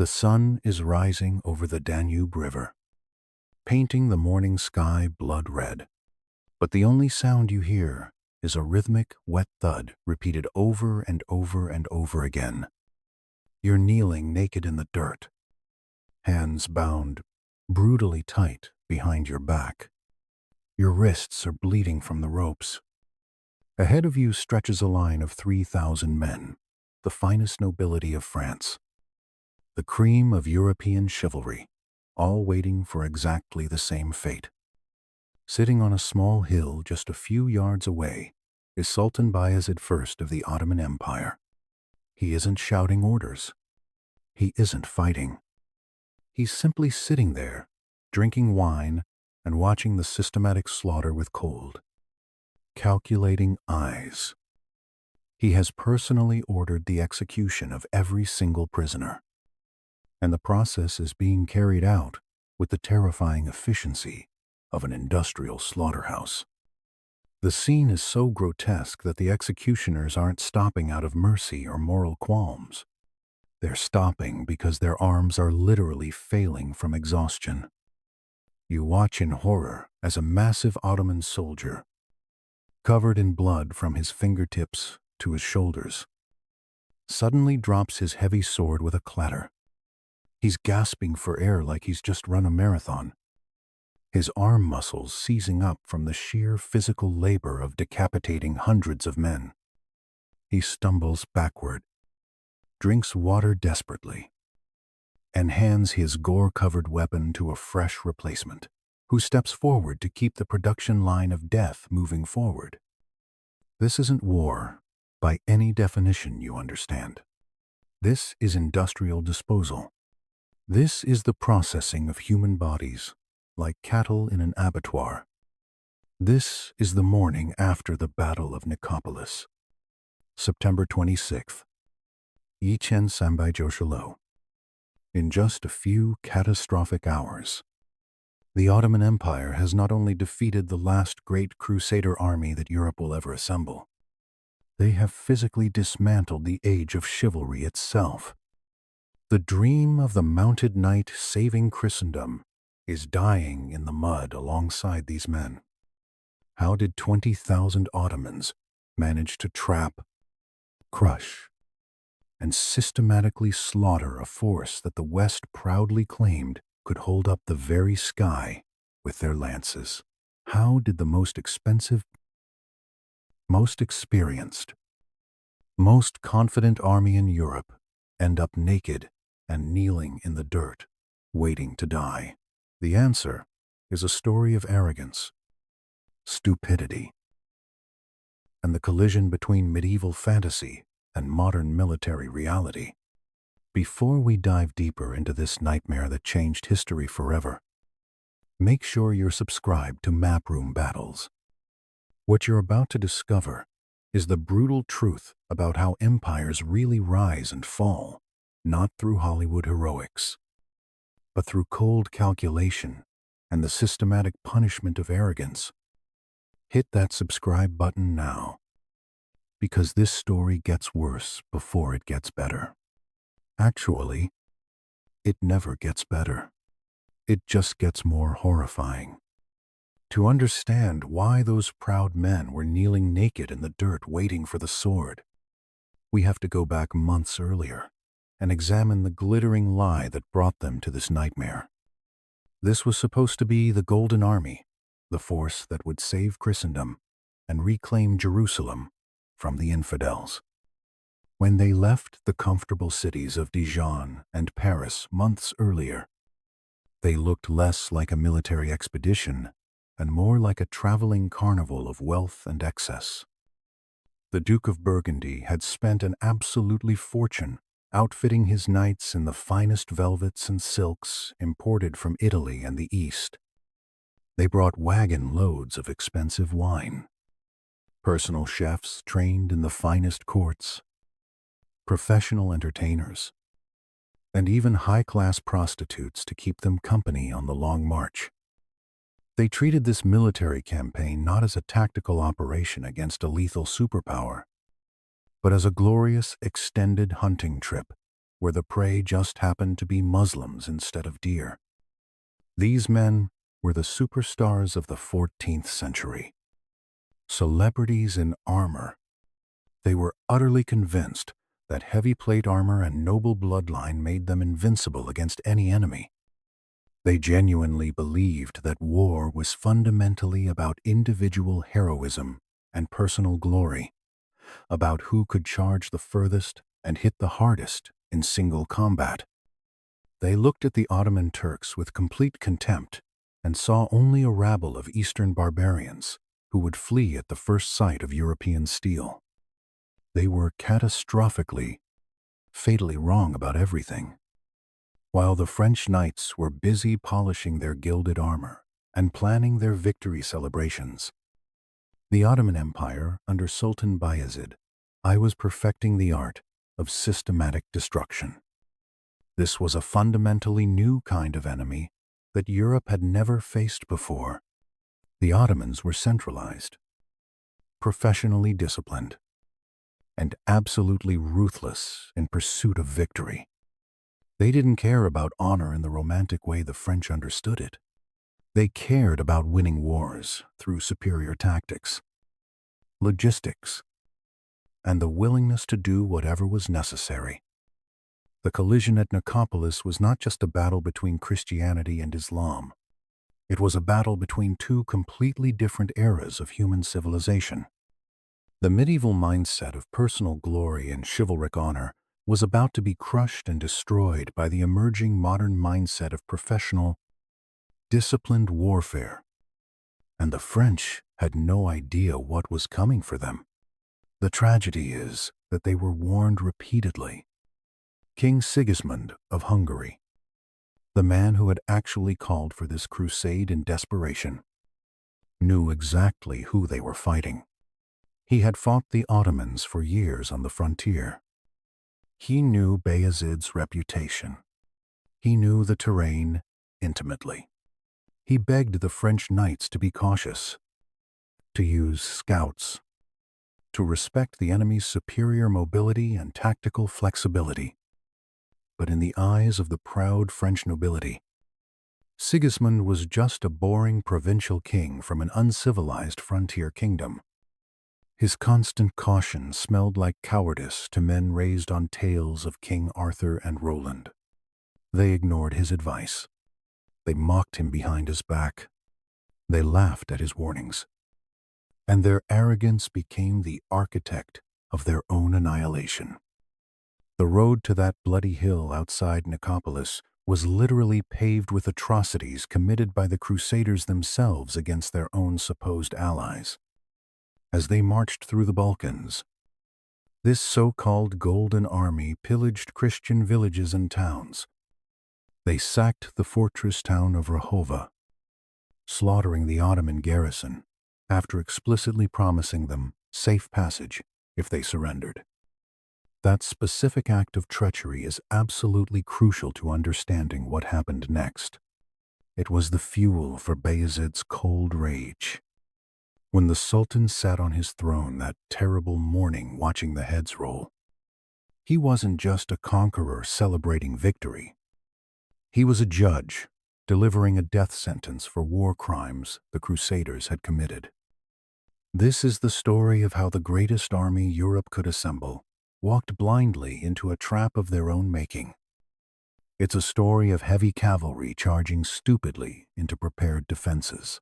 The sun is rising over the Danube River, painting the morning sky blood red. But the only sound you hear is a rhythmic, wet thud repeated over and over and over again. You're kneeling naked in the dirt, hands bound brutally tight behind your back. Your wrists are bleeding from the ropes. Ahead of you stretches a line of 3,000 men, the finest nobility of France, the cream of European chivalry, all waiting for exactly the same fate. Sitting on a small hill just a few yards away is Sultan Bayezid I of the Ottoman Empire. He isn't shouting orders. He isn't fighting. He's simply sitting there, drinking wine and watching the systematic slaughter with cold, calculating eyes. He has personally ordered the execution of every single prisoner, and the process is being carried out with the terrifying efficiency of an industrial slaughterhouse. The scene is so grotesque that the executioners aren't stopping out of mercy or moral qualms. They're stopping because their arms are literally failing from exhaustion. You watch in horror as a massive Ottoman soldier, covered in blood from his fingertips to his shoulders, suddenly drops his heavy sword with a clatter. He's gasping for air like he's just run a marathon, his arm muscles seizing up from the sheer physical labor of decapitating hundreds of men. He stumbles backward, drinks water desperately, and hands his gore-covered weapon to a fresh replacement, who steps forward to keep the production line of death moving forward. This isn't war, by any definition, you understand. This is industrial disposal. This is the processing of human bodies, like cattle in an abattoir. This is the morning after the Battle of Nicopolis. September 26th. Yichen Sambai Joshilo. In just a few catastrophic hours, the Ottoman Empire has not only defeated the last great crusader army that Europe will ever assemble, they have physically dismantled the age of chivalry itself. The dream of the mounted knight saving Christendom is dying in the mud alongside these men. How did 20,000 Ottomans manage to trap, crush, and systematically slaughter a force that the West proudly claimed could hold up the very sky with their lances? How did the most expensive, most experienced, most confident army in Europe end up naked and kneeling in the dirt, waiting to die? The answer is a story of arrogance, stupidity, and the collision between medieval fantasy and modern military reality. Before we dive deeper into this nightmare that changed history forever, make sure you're subscribed to Maproom Battles. What you're about to discover is the brutal truth about how empires really rise and fall, not through Hollywood heroics, but through cold calculation and the systematic punishment of arrogance. Hit that subscribe button now, because this story gets worse before it gets better. Actually, it never gets better. It just gets more horrifying. To understand why those proud men were kneeling naked in the dirt waiting for the sword, we have to go back months earlier and examine the glittering lie that brought them to this nightmare. This was supposed to be the Golden Army, the force that would save Christendom and reclaim Jerusalem from the infidels. When they left the comfortable cities of Dijon and Paris months earlier, they looked less like a military expedition and more like a traveling carnival of wealth and excess. The Duke of Burgundy had spent an absolutely fortune outfitting his knights in the finest velvets and silks imported from Italy and the East. They brought wagon loads of expensive wine, personal chefs trained in the finest courts, professional entertainers, and even high-class prostitutes to keep them company on the long march. They treated this military campaign not as a tactical operation against a lethal superpower, but as a glorious extended hunting trip where the prey just happened to be Muslims instead of deer. These men were the superstars of the 14th century. Celebrities in armor. They were utterly convinced that heavy plate armor and noble bloodline made them invincible against any enemy. They genuinely believed that war was fundamentally about individual heroism and personal glory, about who could charge the furthest and hit the hardest in single combat. They looked at the Ottoman Turks with complete contempt and saw only a rabble of Eastern barbarians who would flee at the first sight of European steel. They were catastrophically, fatally wrong about everything. While the French knights were busy polishing their gilded armor and planning their victory celebrations, the Ottoman Empire under Sultan Bayezid I was perfecting the art of systematic destruction. This was a fundamentally new kind of enemy that Europe had never faced before. The Ottomans were centralized, professionally disciplined, and absolutely ruthless in pursuit of victory. They didn't care about honor in the romantic way the French understood it. They cared about winning wars through superior tactics, logistics, and the willingness to do whatever was necessary. The collision at Nicopolis was not just a battle between Christianity and Islam. It was a battle between two completely different eras of human civilization. The medieval mindset of personal glory and chivalric honor was about to be crushed and destroyed by the emerging modern mindset of professional, disciplined warfare. And the French had no idea what was coming for them. The tragedy is that they were warned repeatedly. King Sigismund of Hungary, the man who had actually called for this crusade in desperation, knew exactly who they were fighting. He had fought the Ottomans for years on the frontier. He knew Bayezid's reputation. He knew the terrain intimately. He begged the French knights to be cautious, to use scouts, to respect the enemy's superior mobility and tactical flexibility. But in the eyes of the proud French nobility, Sigismund was just a boring provincial king from an uncivilized frontier kingdom. His constant caution smelled like cowardice to men raised on tales of King Arthur and Roland. They ignored his advice. They mocked him behind his back. They laughed at his warnings. And their arrogance became the architect of their own annihilation. The road to that bloody hill outside Nicopolis was literally paved with atrocities committed by the Crusaders themselves against their own supposed allies. As they marched through the Balkans, this so-called Golden Army pillaged Christian villages and towns. They sacked the fortress town of Rahova, slaughtering the Ottoman garrison after explicitly promising them safe passage if they surrendered. That specific act of treachery is absolutely crucial to understanding what happened next. It was the fuel for Bayezid's cold rage. When the Sultan sat on his throne that terrible morning watching the heads roll, he wasn't just a conqueror celebrating victory. He was a judge delivering a death sentence for war crimes the Crusaders had committed. This is the story of how the greatest army Europe could assemble walked blindly into a trap of their own making. It's a story of heavy cavalry charging stupidly into prepared defenses,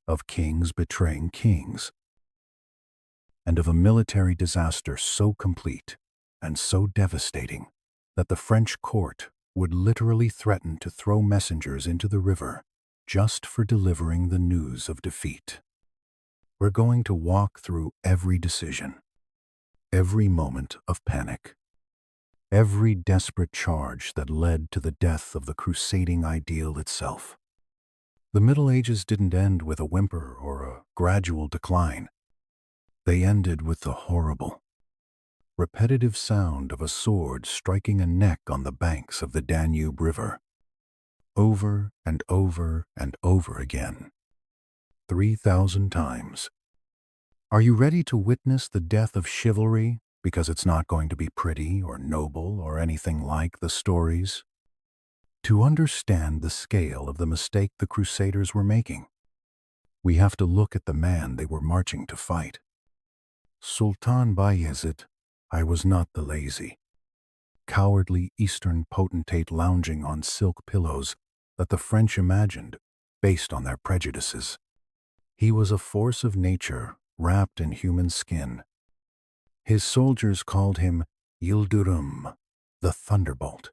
of kings betraying kings, and of a military disaster so complete and so devastating that the French court would literally threaten to throw messengers into the river just for delivering the news of defeat. We're going to walk through every decision, every moment of panic, every desperate charge that led to the death of the crusading ideal itself. The Middle Ages didn't end with a whimper or a gradual decline. They ended with the horrible, repetitive sound of a sword striking a neck on the banks of the Danube River, over and over and over again, 3,000 times. Are you ready to witness the death of chivalry because it's not going to be pretty or noble or anything like the stories. To understand the scale of the mistake the Crusaders were making, we have to look at the man they were marching to fight. Sultan Bayezid, I was not the lazy, cowardly Eastern potentate lounging on silk pillows that the French imagined based on their prejudices. He was a force of nature wrapped in human skin. His soldiers called him Yildirim, the Thunderbolt.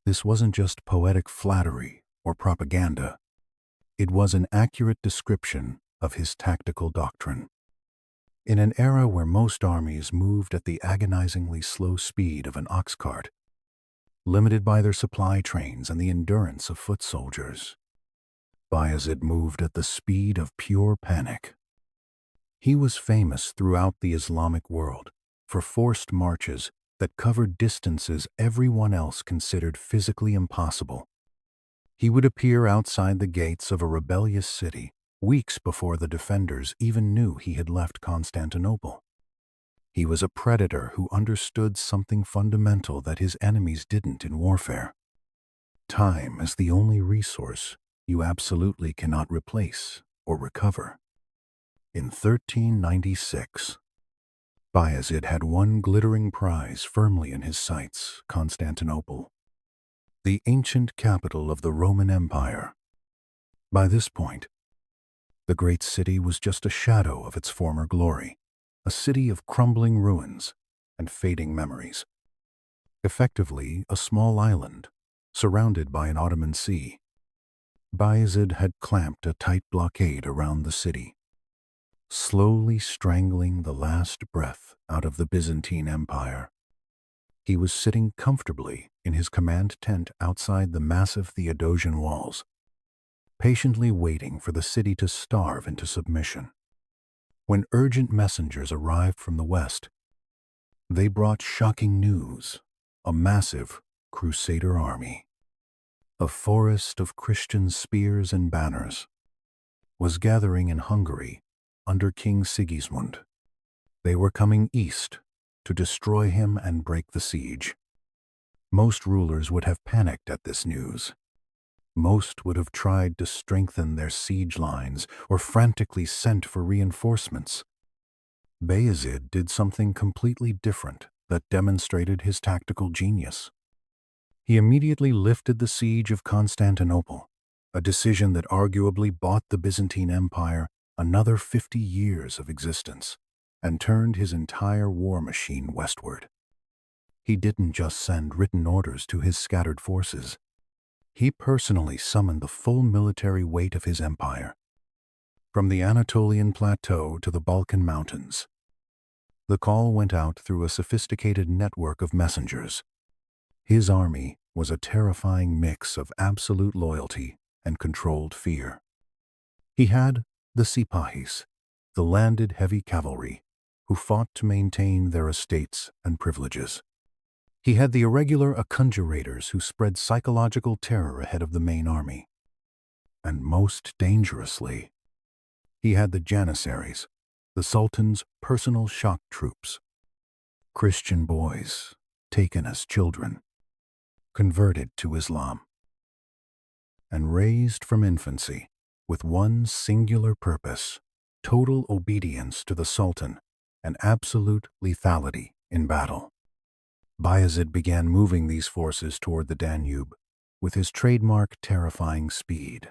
This wasn't just poetic flattery or propaganda. It was an accurate description of his tactical doctrine. In an era where most armies moved at the agonizingly slow speed of an ox cart, limited by their supply trains and the endurance of foot soldiers, Bayezid moved at the speed of pure panic. He was famous throughout the Islamic world for forced marches that covered distances everyone else considered physically impossible. He would appear outside the gates of a rebellious city weeks before the defenders even knew he had left Constantinople. He was a predator who understood something fundamental that his enemies didn't in warfare. Time is the only resource you absolutely cannot replace or recover. In 1396, Bayezid had one glittering prize firmly in his sights: Constantinople, the ancient capital of the Roman Empire. By this point, the great city was just a shadow of its former glory, a city of crumbling ruins and fading memories. Effectively, a small island, surrounded by an Ottoman sea. Bayezid had clamped a tight blockade around the city, slowly strangling the last breath out of the Byzantine Empire. He was sitting comfortably in his command tent outside the massive Theodosian walls, patiently waiting for the city to starve into submission. When urgent messengers arrived from the west, they brought shocking news: a massive crusader army, a forest of Christian spears and banners, was gathering in Hungary under King Sigismund. They were coming east to destroy him and break the siege. Most rulers would have panicked at this news. Most would have tried to strengthen their siege lines or frantically sent for reinforcements. Bayezid did something completely different that demonstrated his tactical genius. He immediately lifted the siege of Constantinople, a decision that arguably bought the Byzantine Empire another 50 years of existence, and turned his entire war machine westward. He didn't just send written orders to his scattered forces. He personally summoned the full military weight of his empire, from the Anatolian plateau to the Balkan mountains. The call went out through a sophisticated network of messengers. His army was a terrifying mix of absolute loyalty and controlled fear. He had the Sipahis, the landed heavy cavalry, who fought to maintain their estates and privileges. He had the irregular acungerators who spread psychological terror ahead of the main army. And most dangerously, he had the Janissaries, the Sultan's personal shock troops. Christian boys, taken as children, converted to Islam, and raised from infancy with one singular purpose: total obedience to the Sultan and absolute lethality in battle. Bayezid began moving these forces toward the Danube with his trademark terrifying speed,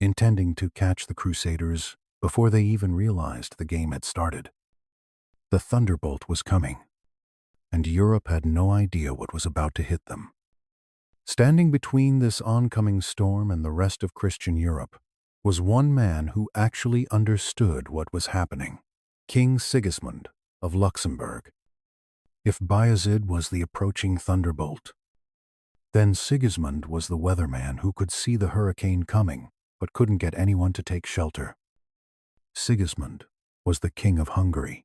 intending to catch the Crusaders before they even realized the game had started. The thunderbolt was coming, and Europe had no idea what was about to hit them. Standing between this oncoming storm and the rest of Christian Europe was one man who actually understood what was happening: King Sigismund of Luxembourg. If Bayezid was the approaching thunderbolt, then Sigismund was the weatherman who could see the hurricane coming but couldn't get anyone to take shelter. Sigismund was the king of Hungary,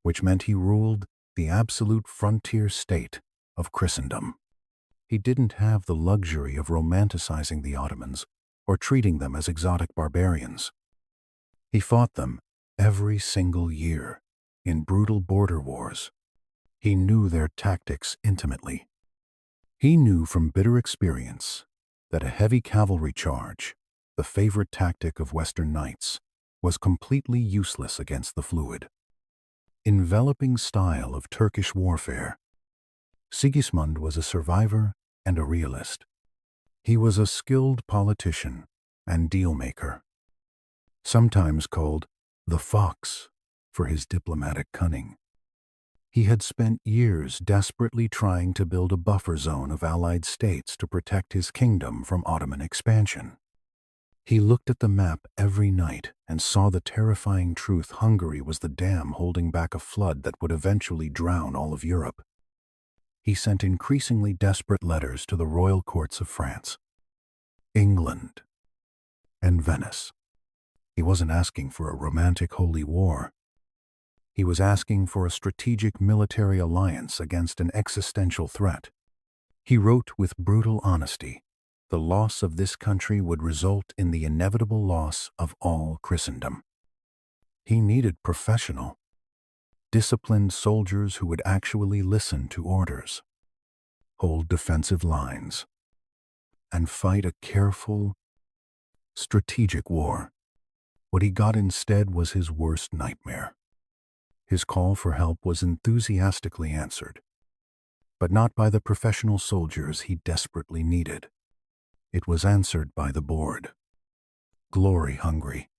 which meant he ruled the absolute frontier state of Christendom. He didn't have the luxury of romanticizing the Ottomans or treating them as exotic barbarians. He fought them every single year, in brutal border wars. He knew their tactics intimately. He knew from bitter experience that a heavy cavalry charge, the favorite tactic of Western knights, was completely useless against the fluid, enveloping style of Turkish warfare. Sigismund was a survivor and a realist. He was a skilled politician and deal-maker, sometimes called the Fox for his diplomatic cunning. He had spent years desperately trying to build a buffer zone of allied states to protect his kingdom from Ottoman expansion. He looked at the map every night and saw the terrifying truth: Hungary was the dam holding back a flood that would eventually drown all of Europe. He sent increasingly desperate letters to the royal courts of France, England, and Venice. He wasn't asking for a romantic holy war. He was asking for a strategic military alliance against an existential threat. He wrote with brutal honesty: the loss of this country would result in the inevitable loss of all Christendom. He needed professional, disciplined soldiers who would actually listen to orders, hold defensive lines, and fight a careful, strategic war. What he got instead was his worst nightmare. His call for help was enthusiastically answered, but not by the professional soldiers he desperately needed. It was answered by the bored, glory-hungry,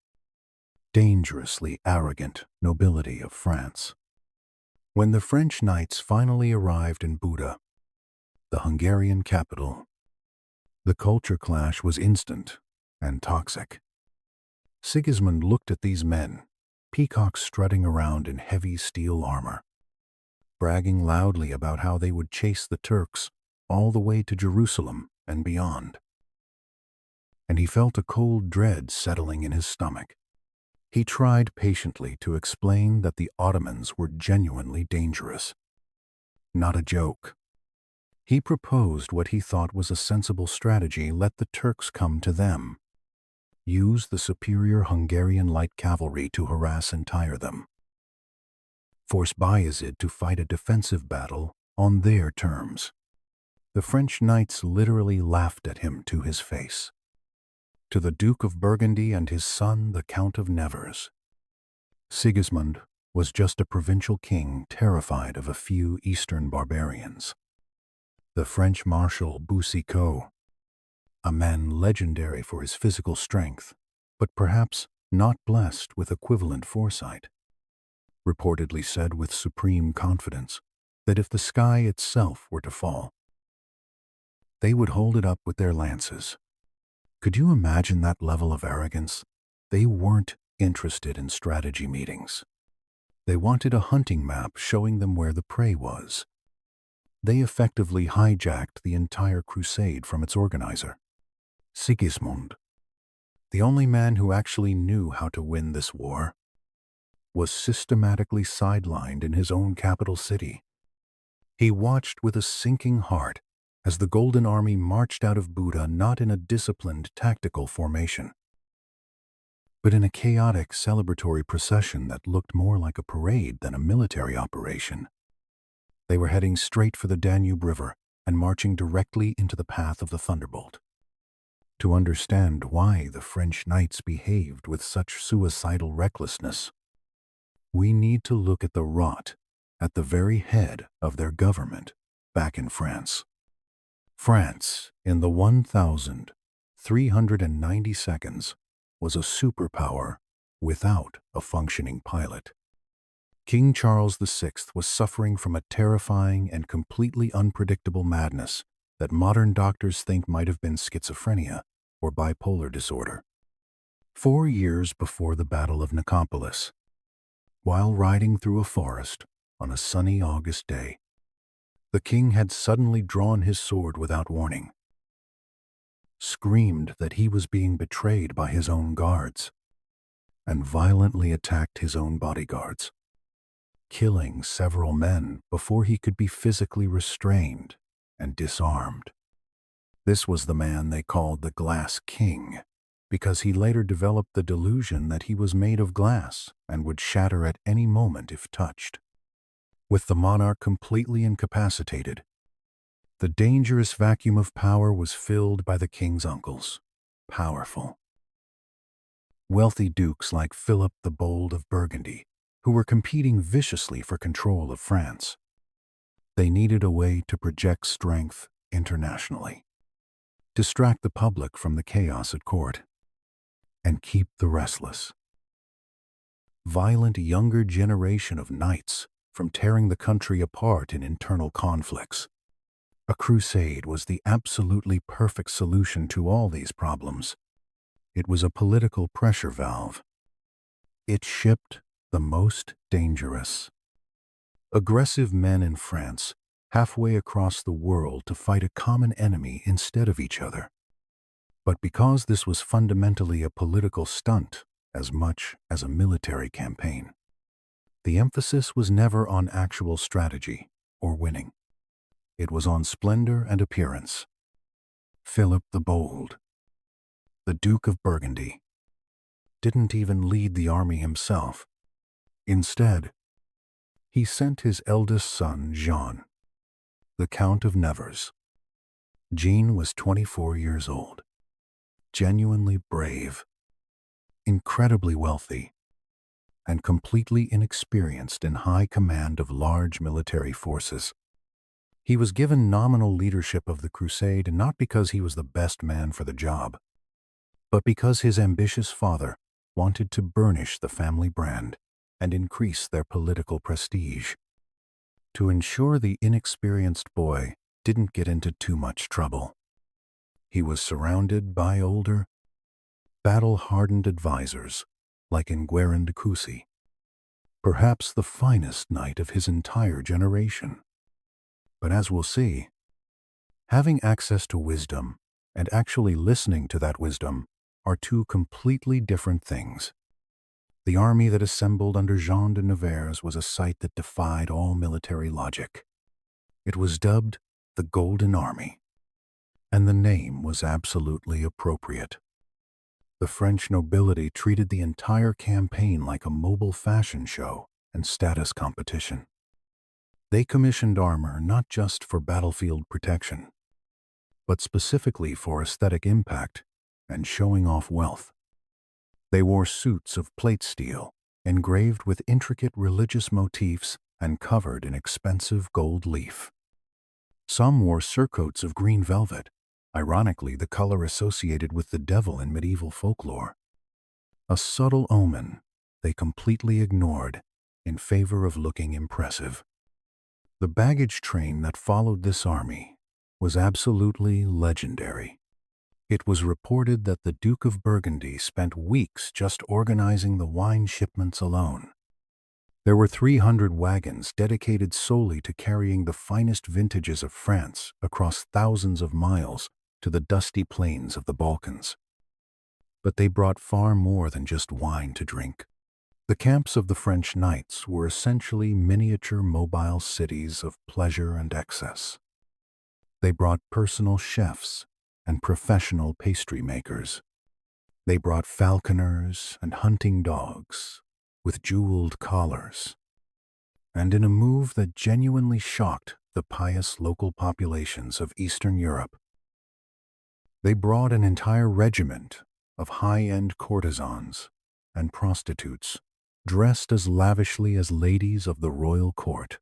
dangerously arrogant nobility of France. When the French knights finally arrived in Buda, the Hungarian capital, the culture clash was instant and toxic. Sigismund looked at these men, peacocks strutting around in heavy steel armor, bragging loudly about how they would chase the Turks all the way to Jerusalem and beyond. And he felt a cold dread settling in his stomach. He tried patiently to explain that the Ottomans were genuinely dangerous, not a joke. He proposed what he thought was a sensible strategy: let the Turks come to them. Use the superior Hungarian light cavalry to harass and tire them. Force Bayezid to fight a defensive battle on their terms. The French knights literally laughed at him to his face. To the Duke of Burgundy and his son, the Count of Nevers, Sigismund was just a provincial king terrified of a few eastern barbarians. The French Marshal Boucicaut, a man legendary for his physical strength, but perhaps not blessed with equivalent foresight, reportedly said with supreme confidence that if the sky itself were to fall, they would hold it up with their lances. Could you imagine that level of arrogance? They weren't interested in strategy meetings. They wanted a hunting map showing them where the prey was. They effectively hijacked the entire crusade from its organizer, Sigismund. The only man who actually knew how to win this war was systematically sidelined in his own capital city. He watched with a sinking heart as the Golden Army marched out of Buda, not in a disciplined tactical formation, but in a chaotic celebratory procession that looked more like a parade than a military operation. They were heading straight for the Danube River and marching directly into the path of the thunderbolt. To understand why the French knights behaved with such suicidal recklessness, we need to look at the rot at the very head of their government back in France. France, in the 1,390 was a superpower without a functioning pilot. King Charles VI was suffering from a terrifying and completely unpredictable madness that modern doctors think might have been schizophrenia or bipolar disorder. 4 years before the Battle of Nicopolis, while riding through a forest on a sunny August day, the king had suddenly drawn his sword without warning, screamed that he was being betrayed by his own guards, and violently attacked his own bodyguards, killing several men before he could be physically restrained and disarmed. This was the man they called the Glass King, because he later developed the delusion that he was made of glass and would shatter at any moment if touched. With the monarch completely incapacitated, the dangerous vacuum of power was filled by the king's uncles, powerful, wealthy dukes like Philip the Bold of Burgundy, who were competing viciously for control of France. They needed a way to project strength internationally, distract the public from the chaos at court, and keep the restless, violent younger generation of knights from tearing the country apart in internal conflicts. A crusade was the absolutely perfect solution to all these problems. It was a political pressure valve. It shipped the most dangerous, aggressive men in France halfway across the world to fight a common enemy instead of each other. But because this was fundamentally a political stunt as much as a military campaign, the emphasis was never on actual strategy or winning. It was on splendor and appearance. Philip the Bold, the Duke of Burgundy, didn't even lead the army himself. Instead, he sent his eldest son, Jean, the Count of Nevers. Jean was 24 years old, genuinely brave, incredibly wealthy, and completely inexperienced in high command of large military forces. He was given nominal leadership of the crusade not because he was the best man for the job, but because his ambitious father wanted to burnish the family brand and increase their political prestige. To ensure the inexperienced boy didn't get into too much trouble, he was surrounded by older, battle-hardened advisors like Ngueren de Coucy, perhaps the finest knight of his entire generation. But as we'll see, having access to wisdom and actually listening to that wisdom are two completely different things. The army that assembled under Jean de Nevers was a sight that defied all military logic. It was dubbed the Golden Army, and the name was absolutely appropriate. The French nobility treated the entire campaign like a mobile fashion show and status competition. They commissioned armor not just for battlefield protection, but specifically for aesthetic impact and showing off wealth. They wore suits of plate steel, engraved with intricate religious motifs and covered in expensive gold leaf. Some wore surcoats of green velvet, ironically the color associated with the devil in medieval folklore. A subtle omen they completely ignored in favor of looking impressive. The baggage train that followed this army was absolutely legendary. It was reported that the Duke of Burgundy spent weeks just organizing the wine shipments alone. There were 300 wagons dedicated solely to carrying the finest vintages of France across thousands of miles to the dusty plains of the Balkans. But they brought far more than just wine to drink. The camps of the French knights were essentially miniature mobile cities of pleasure and excess. They brought personal chefs and professional pastry makers. They brought falconers and hunting dogs with jeweled collars. And in a move that genuinely shocked the pious local populations of Eastern Europe, they brought an entire regiment of high-end courtesans and prostitutes dressed as lavishly as ladies of the royal court.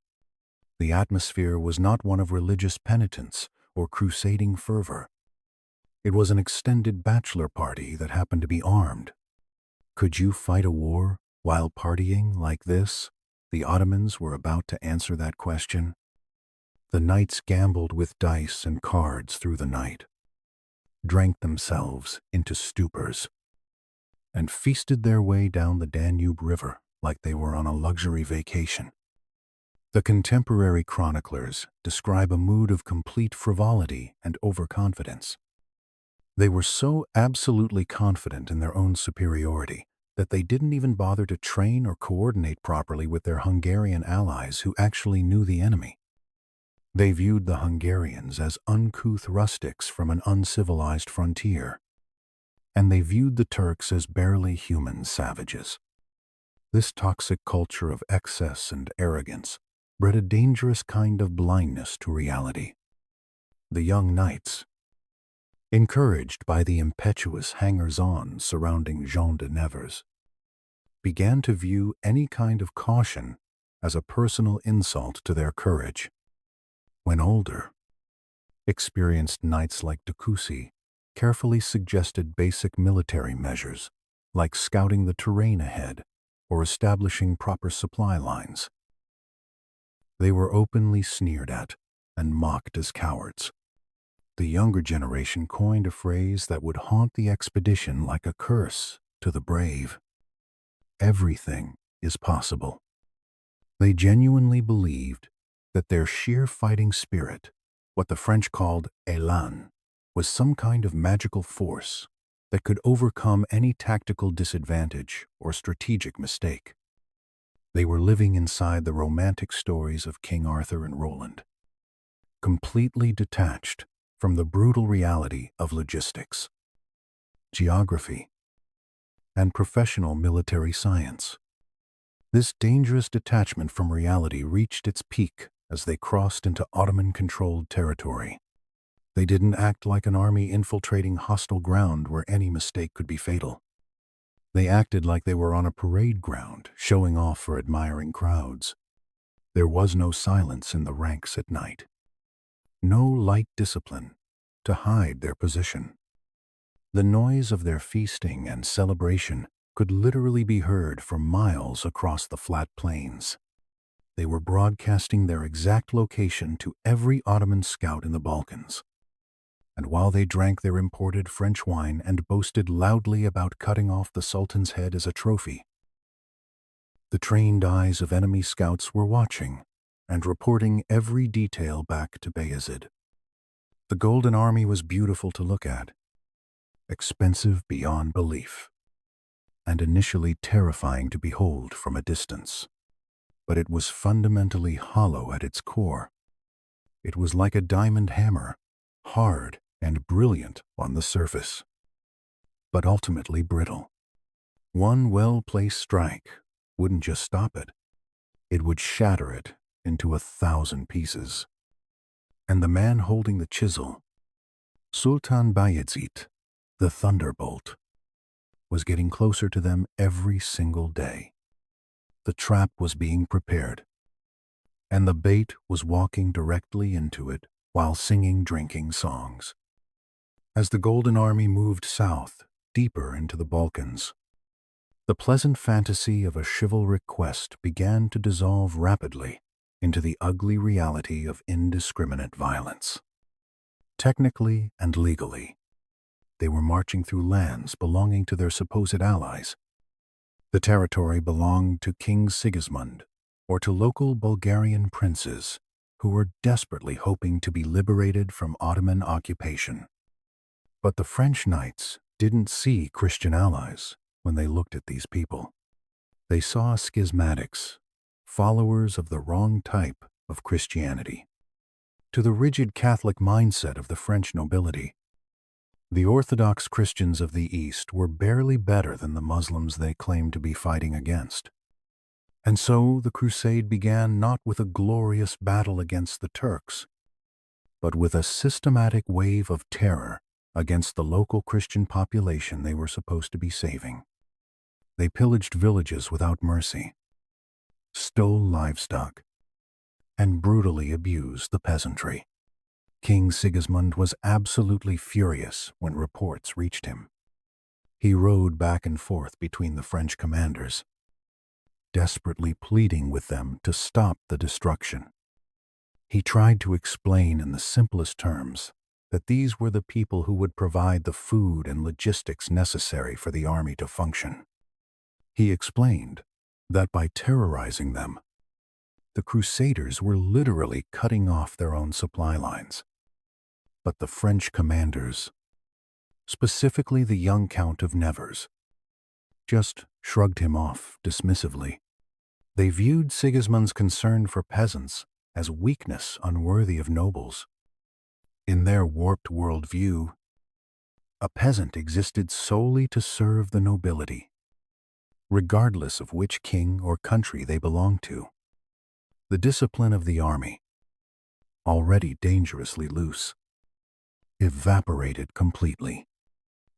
The atmosphere was not one of religious penitence or crusading fervor. It was an extended bachelor party that happened to be armed. Could you fight a war while partying like this? The Ottomans were about to answer that question. The knights gambled with dice and cards through the night, drank themselves into stupors, and feasted their way down the Danube River like they were on a luxury vacation. The contemporary chroniclers describe a mood of complete frivolity and overconfidence. They were so absolutely confident in their own superiority that they didn't even bother to train or coordinate properly with their Hungarian allies who actually knew the enemy. They viewed the Hungarians as uncouth rustics from an uncivilized frontier. and they viewed the Turks as barely human savages. This toxic culture of excess and arrogance bred a dangerous kind of blindness to reality. The young knights, encouraged by the impetuous hangers-on surrounding Jean de Nevers, began to view any kind of caution as a personal insult to their courage. When older, experienced knights like Ducusi carefully suggested basic military measures, like scouting the terrain ahead or establishing proper supply lines. They were openly sneered at and mocked as cowards. The younger generation coined a phrase that would haunt the expedition like a curse to the brave. Everything is possible. They genuinely believed that their sheer fighting spirit, what the French called élan, was some kind of magical force that could overcome any tactical disadvantage or strategic mistake. They were living inside the romantic stories of King Arthur and Roland, completely detached from the brutal reality of logistics, geography, and professional military science. This dangerous detachment from reality reached its peak as they crossed into Ottoman-controlled territory. They didn't act like an army infiltrating hostile ground where any mistake could be fatal. They acted like they were on a parade ground, showing off for admiring crowds. There was no silence in the ranks at night. No light discipline to hide their position. The noise of their feasting and celebration could literally be heard for miles across the flat plains. They were broadcasting their exact location to every Ottoman scout in the Balkans. And while they drank their imported French wine and boasted loudly about cutting off the Sultan's head as a trophy, the trained eyes of enemy scouts were watching and reporting every detail back to Bayezid. The Golden Army was beautiful to look at, expensive beyond belief, and initially terrifying to behold from a distance. But it was fundamentally hollow at its core. It was like a diamond hammer, hard and brilliant on the surface, but ultimately brittle. One well-placed strike wouldn't just stop it. It would shatter it into 1,000 pieces. And the man holding the chisel, Sultan Bayezid, the Thunderbolt, was getting closer to them every single day. The trap was being prepared, and the bait was walking directly into it while singing drinking songs. As the Golden Army moved south, deeper into the Balkans, the pleasant fantasy of a chivalric quest began to dissolve rapidly into the ugly reality of indiscriminate violence. Technically and legally, they were marching through lands belonging to their supposed allies. The territory belonged to King Sigismund or to local Bulgarian princes who were desperately hoping to be liberated from Ottoman occupation. But the French knights didn't see Christian allies when they looked at these people. They saw schismatics, followers of the wrong type of Christianity. To the rigid Catholic mindset of the French nobility, the Orthodox Christians of the East were barely better than the Muslims they claimed to be fighting against. And so the crusade began not with a glorious battle against the Turks, but with a systematic wave of terror against the local Christian population they were supposed to be saving. They pillaged villages without mercy, stole livestock, and brutally abused the peasantry. King Sigismund was absolutely furious when reports reached him. He rode back and forth between the French commanders, desperately pleading with them to stop the destruction. He tried to explain in the simplest terms that these were the people who would provide the food and logistics necessary for the army to function. He explained that by terrorizing them, the Crusaders were literally cutting off their own supply lines. But the French commanders, specifically the young Count of Nevers, just shrugged him off dismissively. They viewed Sigismund's concern for peasants as weakness unworthy of nobles. In their warped worldview, a peasant existed solely to serve the nobility, regardless of which king or country they belonged to. The discipline of the army, already dangerously loose, evaporated completely.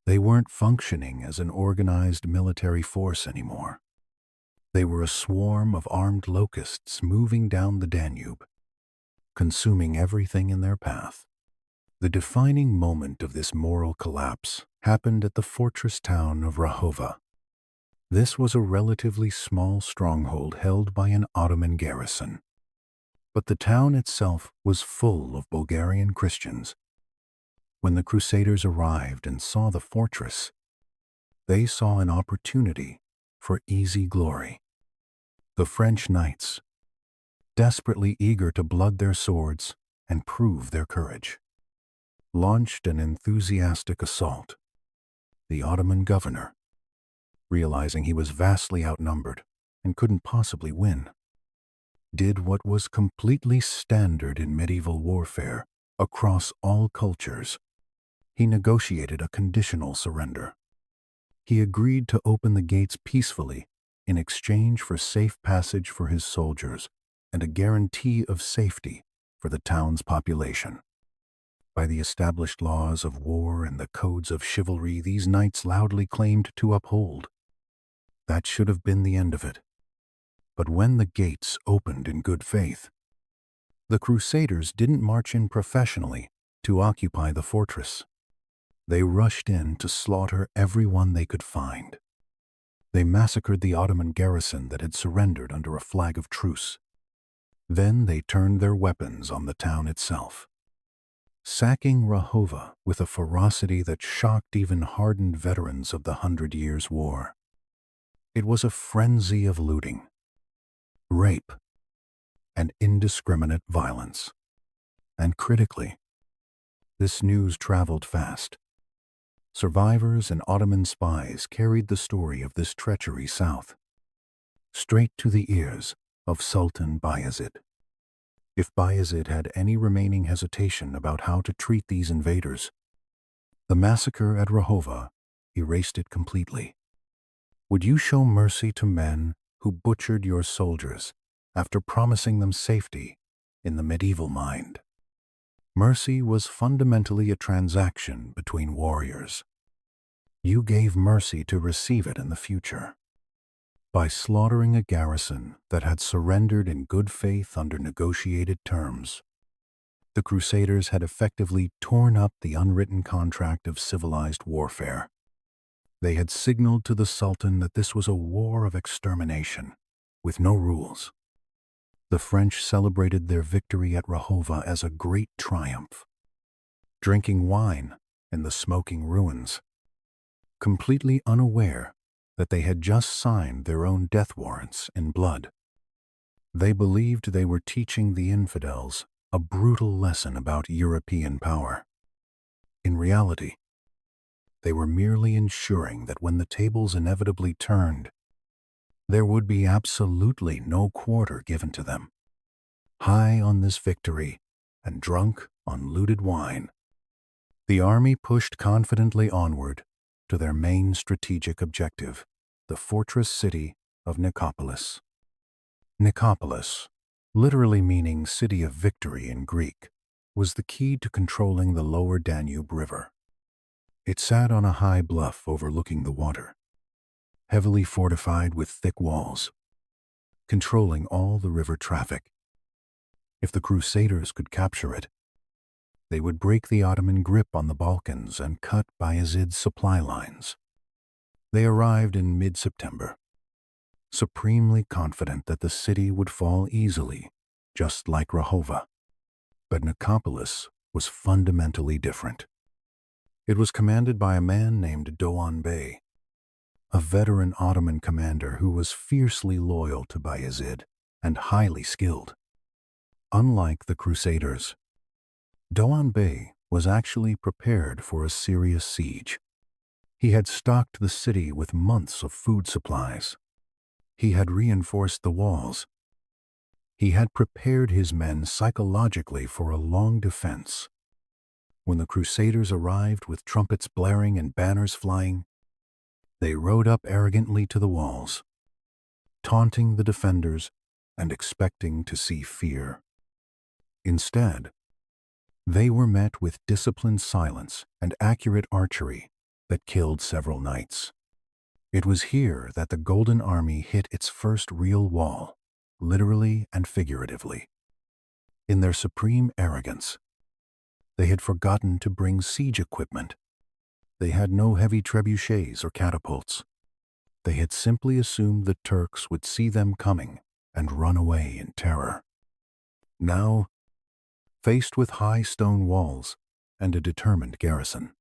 They weren't functioning as an organized military force anymore. They were a swarm of armed locusts moving down the Danube, consuming everything in their path. The defining moment of this moral collapse happened at the fortress town of Rahova. This was a relatively small stronghold held by an Ottoman garrison. But the town itself was full of Bulgarian Christians. When the Crusaders arrived and saw the fortress, they saw an opportunity for easy glory. The French knights, desperately eager to blood their swords and prove their courage, launched an enthusiastic assault. The Ottoman governor, realizing he was vastly outnumbered and couldn't possibly win, did what was completely standard in medieval warfare across all cultures. He negotiated a conditional surrender. He agreed to open the gates peacefully in exchange for safe passage for his soldiers and a guarantee of safety for the town's population. By the established laws of war and the codes of chivalry these knights loudly claimed to uphold. That should have been the end of it. But when the gates opened in good faith, the Crusaders didn't march in professionally to occupy the fortress. They rushed in to slaughter everyone they could find. They massacred the Ottoman garrison that had surrendered under a flag of truce. Then they turned their weapons on the town itself, sacking Rahova with a ferocity that shocked even hardened veterans of the 100 Years' War. It was a frenzy of looting, rape, and indiscriminate violence. And critically, this news traveled fast. Survivors and Ottoman spies carried the story of this treachery south, straight to the ears of Sultan Bayezid. If Bayezid had any remaining hesitation about how to treat these invaders, the massacre at Rahova erased it completely. Would you show mercy to men who butchered your soldiers after promising them safety in the medieval mind? Mercy was fundamentally a transaction between warriors. You gave mercy to receive it in the future. By slaughtering a garrison that had surrendered in good faith under negotiated terms, the Crusaders had effectively torn up the unwritten contract of civilized warfare. They had signaled to the Sultan that this was a war of extermination, with no rules. The French celebrated their victory at Rahova as a great triumph, drinking wine in the smoking ruins, completely unaware that they had just signed their own death warrants in blood. They believed they were teaching the infidels a brutal lesson about European power. In reality, they were merely ensuring that when the tables inevitably turned, there would be absolutely no quarter given to them. High on this victory and drunk on looted wine, the army pushed confidently onward to their main strategic objective, the fortress city of Nicopolis. Nicopolis, literally meaning city of victory in Greek, was the key to controlling the lower Danube River. It sat on a high bluff overlooking the water, heavily fortified with thick walls, controlling all the river traffic. If the Crusaders could capture it, they would break the Ottoman grip on the Balkans and cut Bayezid's supply lines. They arrived in mid-September, supremely confident that the city would fall easily, just like Rahova. But Nicopolis was fundamentally different. It was commanded by a man named Doğan Bey, a veteran Ottoman commander who was fiercely loyal to Bayezid and highly skilled. Unlike the Crusaders, Doğan Bey was actually prepared for a serious siege. He had stocked the city with months of food supplies. He had reinforced the walls. He had prepared his men psychologically for a long defense. When the Crusaders arrived with trumpets blaring and banners flying, they rode up arrogantly to the walls, taunting the defenders and expecting to see fear. Instead, they were met with disciplined silence and accurate archery that killed several knights. It was here that the Golden Army hit its first real wall, literally and figuratively. In their supreme arrogance, they had forgotten to bring siege equipment. They had no heavy trebuchets or catapults. They had simply assumed the Turks would see them coming and run away in terror. Now, faced with high stone walls and a determined garrison,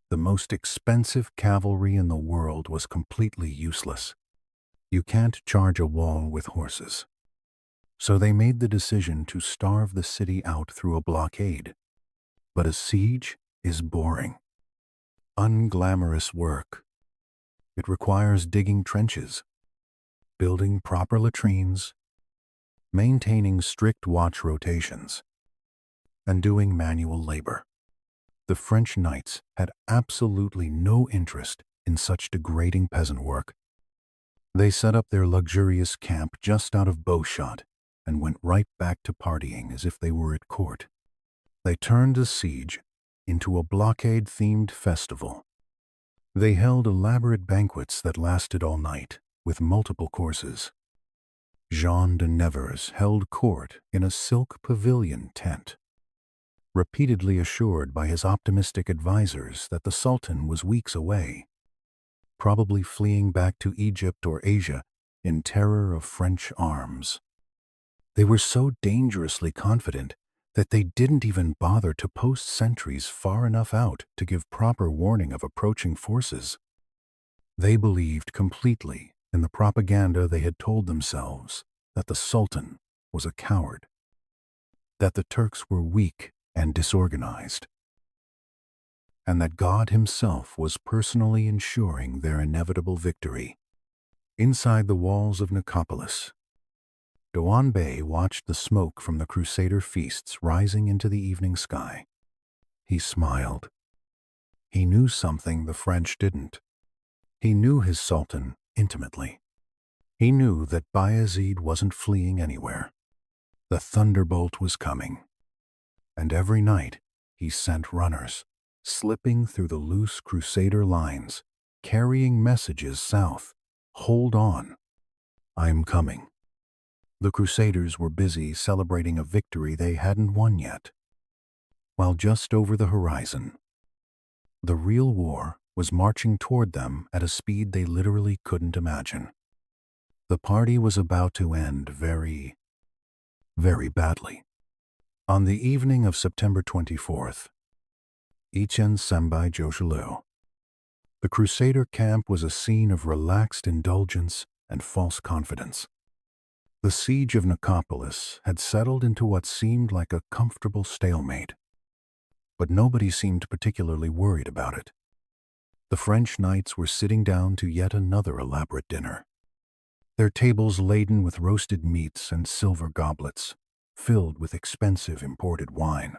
the most expensive cavalry in the world was completely useless. You can't charge a wall with horses. So they made the decision to starve the city out through a blockade. But a siege is boring, unglamorous work. It requires digging trenches, building proper latrines, maintaining strict watch rotations, and doing manual labor. The French knights had absolutely no interest in such degrading peasant work. They set up their luxurious camp just out of bowshot and went right back to partying as if they were at court. They turned a siege into a blockade-themed festival. They held elaborate banquets that lasted all night, with multiple courses. Jean de Nevers held court in a silk pavilion tent, repeatedly assured by his optimistic advisers that the Sultan was weeks away, probably fleeing back to Egypt or Asia in terror of French arms. They were so dangerously confident that they didn't even bother to post sentries far enough out to give proper warning of approaching forces. They believed completely in the propaganda they had told themselves that the Sultan was a coward, that the Turks were weak and disorganized, and that God himself was personally ensuring their inevitable victory. Inside the walls of Nicopolis, Doan Bey watched the smoke from the Crusader feasts rising into the evening sky. He smiled. He knew something the French didn't. He knew his Sultan intimately. He knew that Bayezid wasn't fleeing anywhere. The thunderbolt was coming. And every night he sent runners, slipping through the loose Crusader lines, carrying messages south. Hold on. I'm coming. The Crusaders were busy celebrating a victory they hadn't won yet, while just over the horizon, the real war was marching toward them at a speed they literally couldn't imagine. The party was about to end very, very badly. On the evening of September 24th, Etienne Sembai Joshelou, the Crusader camp was a scene of relaxed indulgence and false confidence. The siege of Nicopolis had settled into what seemed like a comfortable stalemate, but nobody seemed particularly worried about it. The French knights were sitting down to yet another elaborate dinner, their tables laden with roasted meats and silver goblets, filled with expensive imported wine.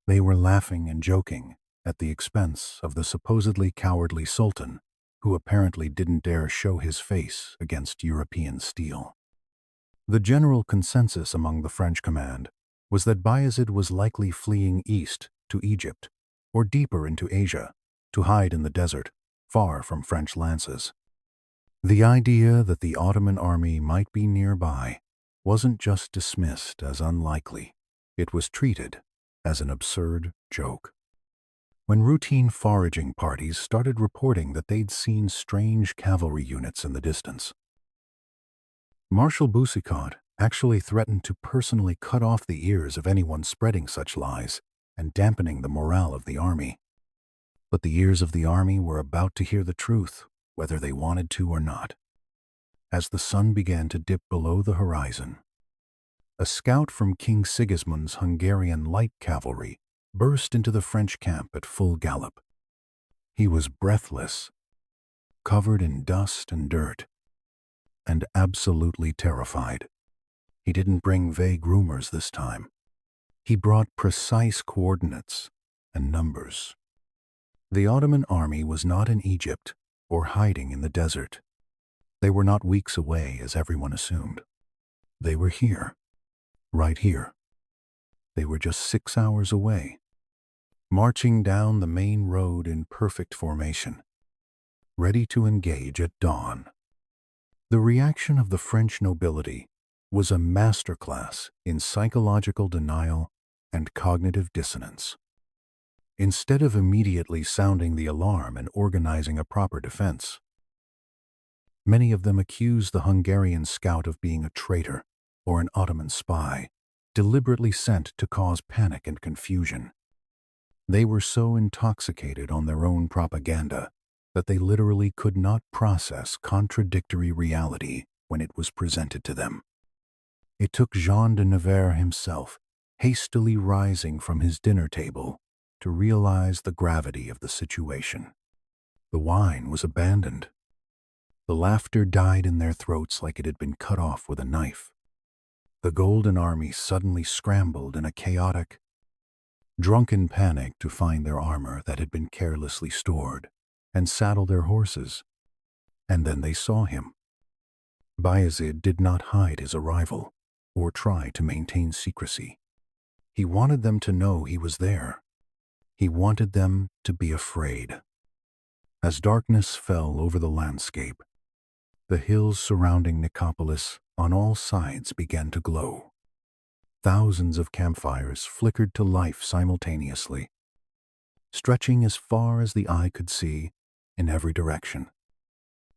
They were laughing and joking at the expense of the supposedly cowardly Sultan, who apparently didn't dare show his face against European steel. The general consensus among the French command was that Bayezid was likely fleeing east to Egypt or deeper into Asia to hide in the desert, far from French lances. The idea that the Ottoman army might be nearby wasn't just dismissed as unlikely, it was treated as an absurd joke. When routine foraging parties started reporting that they'd seen strange cavalry units in the distance, Marshal Boucicaut actually threatened to personally cut off the ears of anyone spreading such lies and dampening the morale of the army. But the ears of the army were about to hear the truth, whether they wanted to or not. As the sun began to dip below the horizon, a scout from King Sigismund's Hungarian light cavalry burst into the French camp at full gallop. He was breathless, covered in dust and dirt, and absolutely terrified. He didn't bring vague rumors this time. He brought precise coordinates and numbers. The Ottoman army was not in Egypt or hiding in the desert. They were not weeks away, as everyone assumed. They were here, right here. They were just 6 hours away, marching down the main road in perfect formation, ready to engage at dawn. The reaction of the French nobility was a masterclass in psychological denial and cognitive dissonance. Instead of immediately sounding the alarm and organizing a proper defense, many of them accused the Hungarian scout of being a traitor or an Ottoman spy, deliberately sent to cause panic and confusion. They were so intoxicated on their own propaganda that they literally could not process contradictory reality when it was presented to them. It took Jean de Nevers himself, hastily rising from his dinner table, to realize the gravity of the situation. The wine was abandoned. The laughter died in their throats like it had been cut off with a knife. The Golden Army suddenly scrambled in a chaotic, drunken panic to find their armor that had been carelessly stored and saddle their horses. And then they saw him. Bayezid did not hide his arrival or try to maintain secrecy. He wanted them to know he was there. He wanted them to be afraid. As darkness fell over the landscape, the hills surrounding Nicopolis on all sides began to glow. Thousands of campfires flickered to life simultaneously, stretching as far as the eye could see in every direction.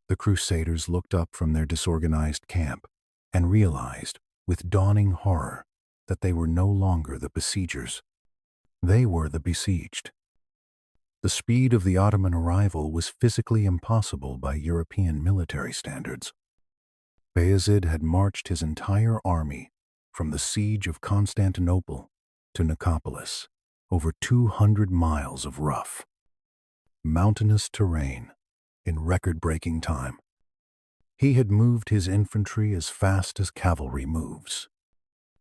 The Crusaders looked up from their disorganized camp and realized, with dawning horror, that they were no longer the besiegers. They were the besieged. The speed of the Ottoman arrival was physically impossible by European military standards. Bayezid had marched his entire army from the siege of Constantinople to Nicopolis, over 200 miles of rough, mountainous terrain in record-breaking time. He had moved his infantry as fast as cavalry moves.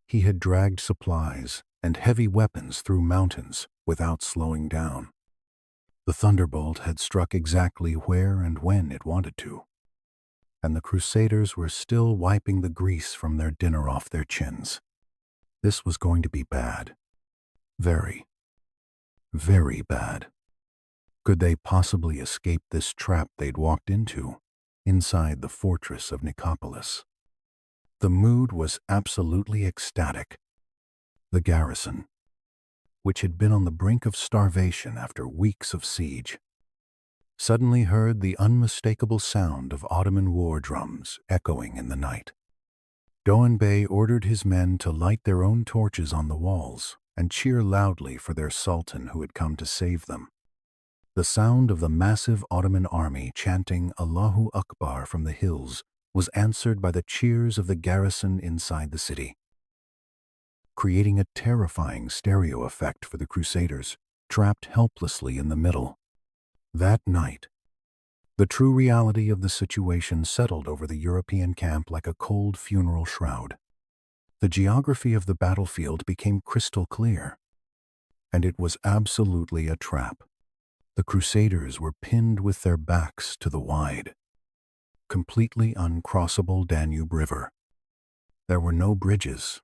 He had dragged supplies and heavy weapons through mountains without slowing down. The thunderbolt had struck exactly where and when it wanted to, and the Crusaders were still wiping the grease from their dinner off their chins. This was going to be bad. Very, very bad. Could they possibly escape this trap they'd walked into inside the fortress of Nicopolis? The mood was absolutely ecstatic. The garrison, which had been on the brink of starvation after weeks of siege, suddenly heard the unmistakable sound of Ottoman war drums echoing in the night. Doğan Bey ordered his men to light their own torches on the walls and cheer loudly for their sultan who had come to save them. The sound of the massive Ottoman army chanting Allahu Akbar from the hills was answered by the cheers of the garrison inside the city, creating a terrifying stereo effect for the Crusaders, trapped helplessly in the middle. That night, the true reality of the situation settled over the European camp like a cold funeral shroud. The geography of the battlefield became crystal clear, and it was absolutely a trap. The Crusaders were pinned with their backs to the wide, completely uncrossable Danube River. There were no bridges.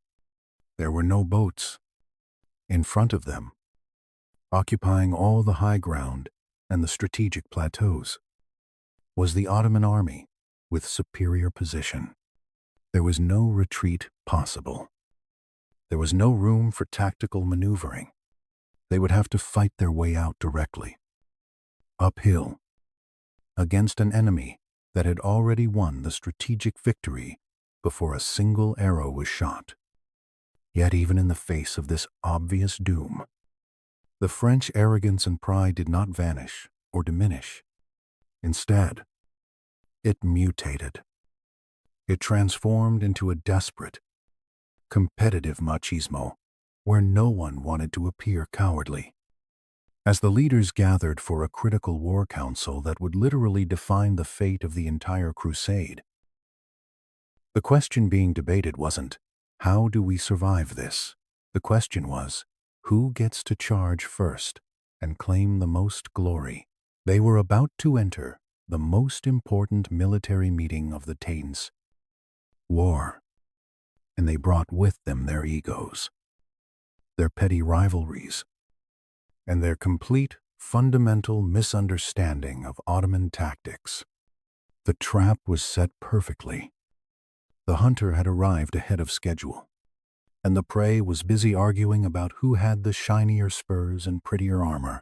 There were no boats. In front of them, occupying all the high ground and the strategic plateaus, was the Ottoman army with superior position. There was no retreat possible. There was no room for tactical maneuvering. They would have to fight their way out directly, uphill, against an enemy that had already won the strategic victory before a single arrow was shot. Yet even in the face of this obvious doom, the French arrogance and pride did not vanish or diminish. Instead, it mutated. It transformed into a desperate, competitive machismo where no one wanted to appear cowardly. As the leaders gathered for a critical war council that would literally define the fate of the entire crusade, the question being debated wasn't, how do we survive this? The question was, who gets to charge first? and claim the most glory. They were about to enter the most important military meeting of the Tains, war, and they brought with them their egos, their petty rivalries, and their complete, fundamental misunderstanding of Ottoman tactics. The trap was set perfectly. The hunter had arrived ahead of schedule, and the prey was busy arguing about who had the shinier spurs and prettier armor.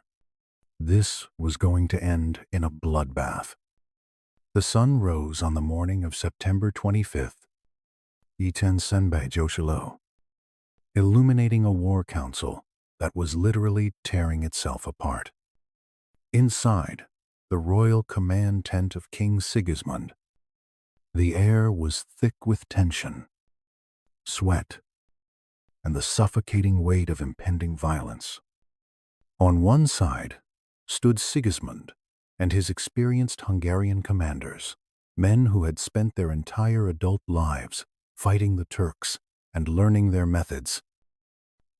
This was going to end in a bloodbath. The sun rose on the morning of September 25th, Iten Senbei Joshilo, illuminating a war council that was literally tearing itself apart. Inside the royal command tent of King Sigismund, the air was thick with tension, sweat, and the suffocating weight of impending violence. On one side stood Sigismund and his experienced Hungarian commanders, men who had spent their entire adult lives fighting the Turks and learning their methods.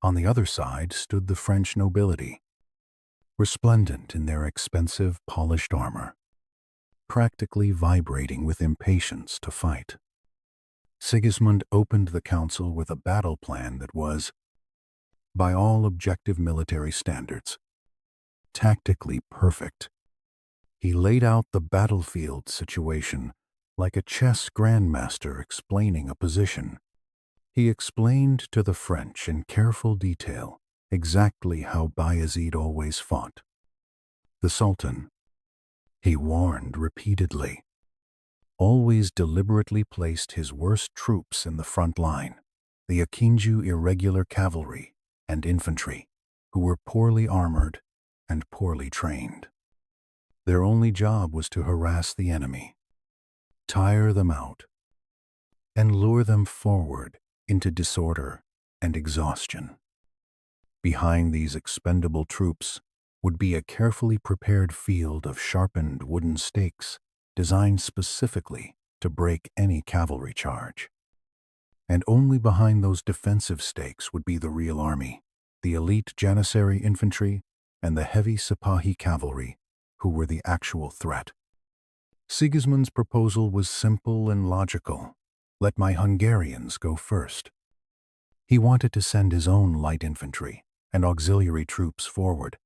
On the other side stood the French nobility, resplendent in their expensive, polished armor, practically vibrating with impatience to fight. Sigismund opened the council with a battle plan that was, by all objective military standards, tactically perfect. He laid out the battlefield situation like a chess grandmaster explaining a position. He explained to the French in careful detail exactly how Bayezid always fought. The Sultan, he warned repeatedly, always deliberately placed his worst troops in the front line, the Akinju irregular cavalry and infantry, who were poorly armored and poorly trained. Their only job was to harass the enemy, tire them out, and lure them forward into disorder and exhaustion. Behind these expendable troops would be a carefully prepared field of sharpened wooden stakes designed specifically to break any cavalry charge. And only behind those defensive stakes would be the real army, the elite Janissary infantry and the heavy Sipahi cavalry, who were the actual threat. Sigismund's proposal was simple and logical. Let my Hungarians go first. He wanted to send his own light infantry and auxiliary troops forward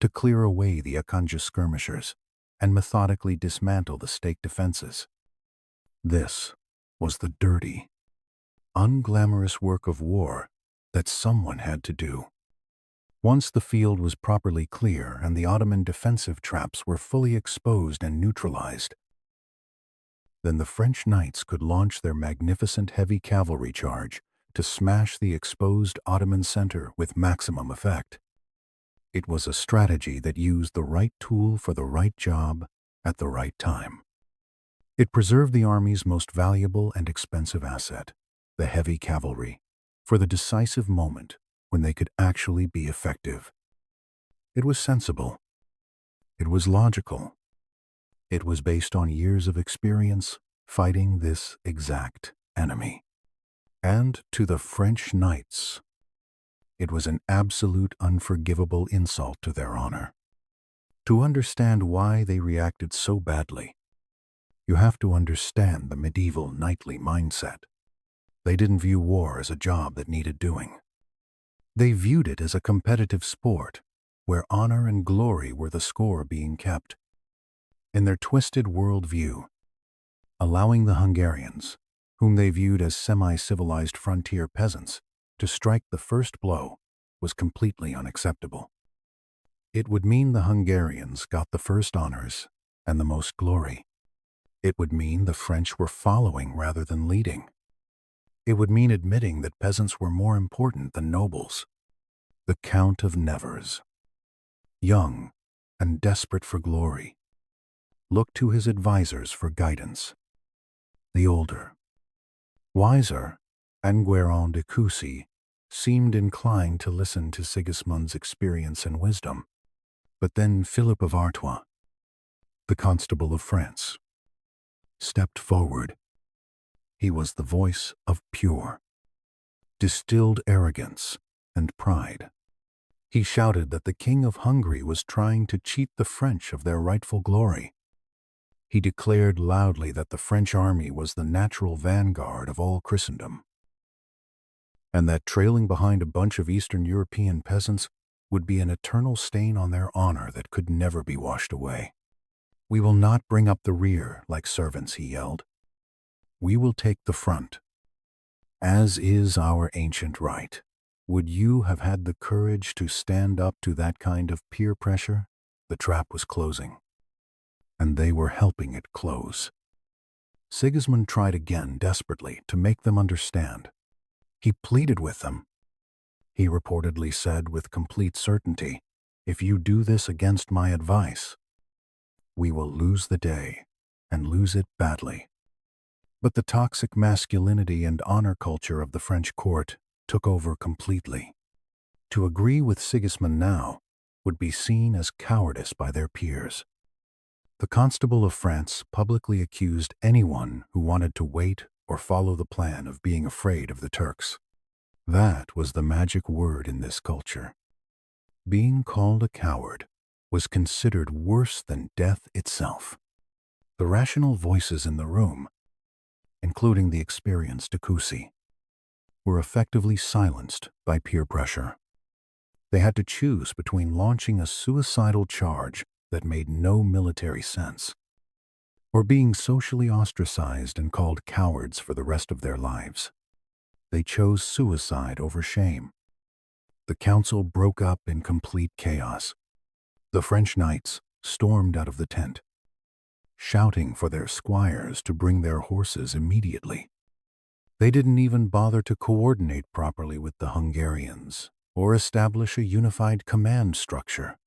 to clear away the Akanja skirmishers and methodically dismantle the stake defenses. This was the dirty, unglamorous work of war that someone had to do. Once the field was properly clear and the Ottoman defensive traps were fully exposed and neutralized, then the French knights could launch their magnificent heavy cavalry charge to smash the exposed Ottoman center with maximum effect. It was a strategy that used the right tool for the right job at the right time. It preserved the army's most valuable and expensive asset, the heavy cavalry, for the decisive moment when they could actually be effective. It was sensible. It was logical. It was based on years of experience fighting this exact enemy. And to the French knights, it was an absolute unforgivable insult to their honor. To understand why they reacted so badly, you have to understand the medieval knightly mindset. They didn't view war as a job that needed doing. They viewed it as a competitive sport where honor and glory were the score being kept. In their twisted worldview, allowing the Hungarians, whom they viewed as semi-civilized frontier peasants, to strike the first blow was completely unacceptable. It would mean the Hungarians got the first honors and the most glory. It would mean the French were following rather than leading. It would mean admitting that peasants were more important than nobles. The Count of Nevers, young and desperate for glory, looked to his advisors for guidance. The older, wiser Enguerrand de Coucy seemed inclined to listen to Sigismund's experience and wisdom. But then Philip of Artois, the Constable of France, stepped forward. He was the voice of pure, distilled arrogance and pride. He shouted that the King of Hungary was trying to cheat the French of their rightful glory. He declared loudly that the French army was the natural vanguard of all Christendom, and that trailing behind a bunch of Eastern European peasants would be an eternal stain on their honor that could never be washed away. "We will not bring up the rear like servants," he yelled. "We will take the front, as is our ancient right." Would you have had the courage to stand up to that kind of peer pressure? The trap was closing, and they were helping it close. Sigismund tried again desperately to make them understand. He pleaded with them. He reportedly said with complete certainty, "If you do this against my advice, we will lose the day, and lose it badly." But the toxic masculinity and honor culture of the French court took over completely. To agree with Sigismund now would be seen as cowardice by their peers. The Constable of France publicly accused anyone who wanted to wait or follow the plan of being afraid of the Turks. That was the magic word in this culture. Being called a coward was considered worse than death itself. The rational voices in the room, including the experienced Ducusi, were effectively silenced by peer pressure. They had to choose between launching a suicidal charge that made no military sense, or being socially ostracized and called cowards for the rest of their lives. They chose suicide over shame. The council broke up in complete chaos. The French knights stormed out of the tent, shouting for their squires to bring their horses immediately. They didn't even bother to coordinate properly with the Hungarians or establish a unified command structure.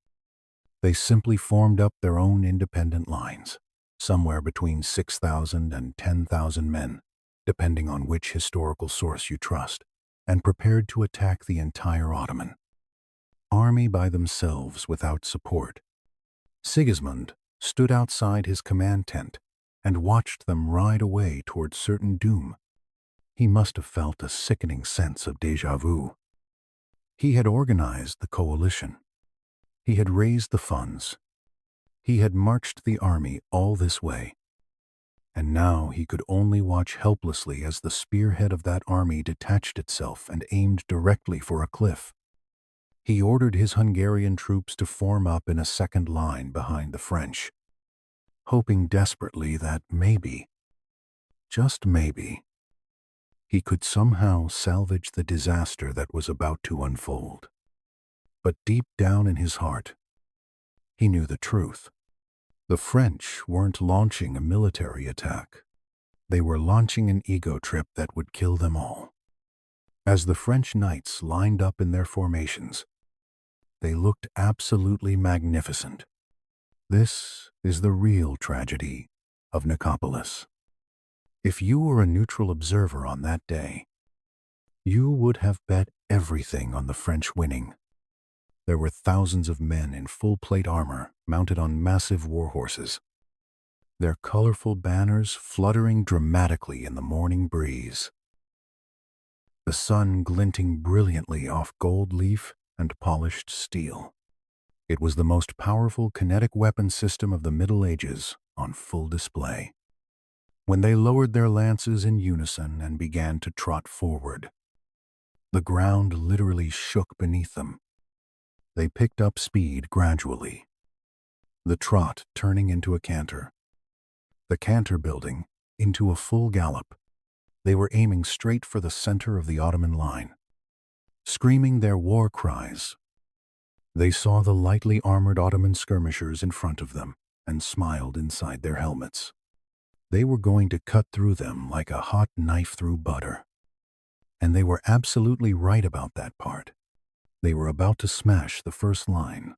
They simply formed up their own independent lines, somewhere between 6,000 and 10,000 men, depending on which historical source you trust, and prepared to attack the entire Ottoman army by themselves without support. Sigismund stood outside his command tent and watched them ride away towards certain doom. He must have felt a sickening sense of déjà vu. He had organized the coalition. He had raised the funds. He had marched the army all this way. And now he could only watch helplessly as the spearhead of that army detached itself and aimed directly for a cliff. He ordered his Hungarian troops to form up in a second line behind the French, hoping desperately that maybe, just maybe, he could somehow salvage the disaster that was about to unfold. But deep down in his heart, he knew the truth. The French weren't launching a military attack. They were launching an ego trip that would kill them all. As the French knights lined up in their formations, they looked absolutely magnificent. This is the real tragedy of Nicopolis. If you were a neutral observer on that day, you would have bet everything on the French winning. There were thousands of men in full plate armor mounted on massive war horses, their colorful banners fluttering dramatically in the morning breeze. The sun glinting brilliantly off gold leaf and polished steel. It was the most powerful kinetic weapon system of the Middle Ages on full display. When they lowered their lances in unison and began to trot forward, the ground literally shook beneath them. They picked up speed gradually, the trot turning into a canter, the canter building into a full gallop. They were aiming straight for the center of the Ottoman line, screaming their war cries. They saw the lightly armored Ottoman skirmishers in front of them and smiled inside their helmets. They were going to cut through them like a hot knife through butter. And they were absolutely right about that part. They were about to smash the first line.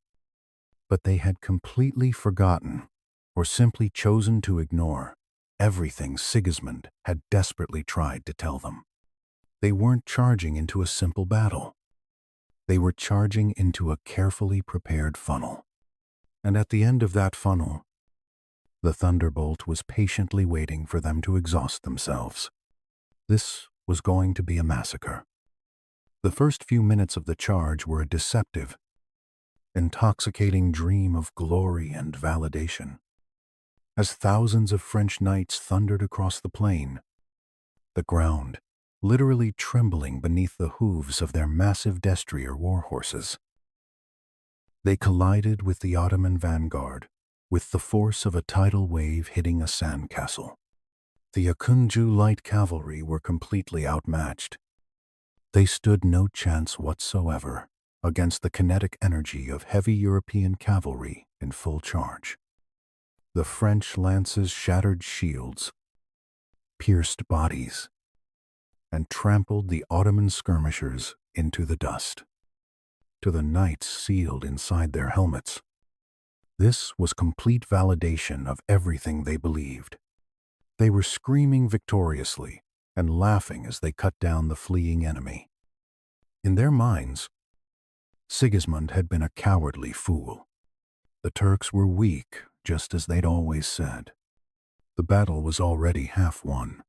But they had completely forgotten, or simply chosen to ignore, everything Sigismund had desperately tried to tell them. They weren't charging into a simple battle. They were charging into a carefully prepared funnel. And at the end of that funnel, the thunderbolt was patiently waiting for them to exhaust themselves. This was going to be a massacre. The first few minutes of the charge were a deceptive, intoxicating dream of glory and validation. As thousands of French knights thundered across the plain, the ground literally trembling beneath the hooves of their massive destrier war horses, they collided with the Ottoman vanguard with the force of a tidal wave hitting a sandcastle. The Akunju light cavalry were completely outmatched. They stood no chance whatsoever against the kinetic energy of heavy European cavalry in full charge. The French lances shattered shields, pierced bodies, and trampled the Ottoman skirmishers into the dust. To the knights sealed inside their helmets, this was complete validation of everything they believed. They were screaming victoriously and laughing as they cut down the fleeing enemy. In their minds, Sigismund had been a cowardly fool. The Turks were weak, just as they'd always said. The battle was already half won.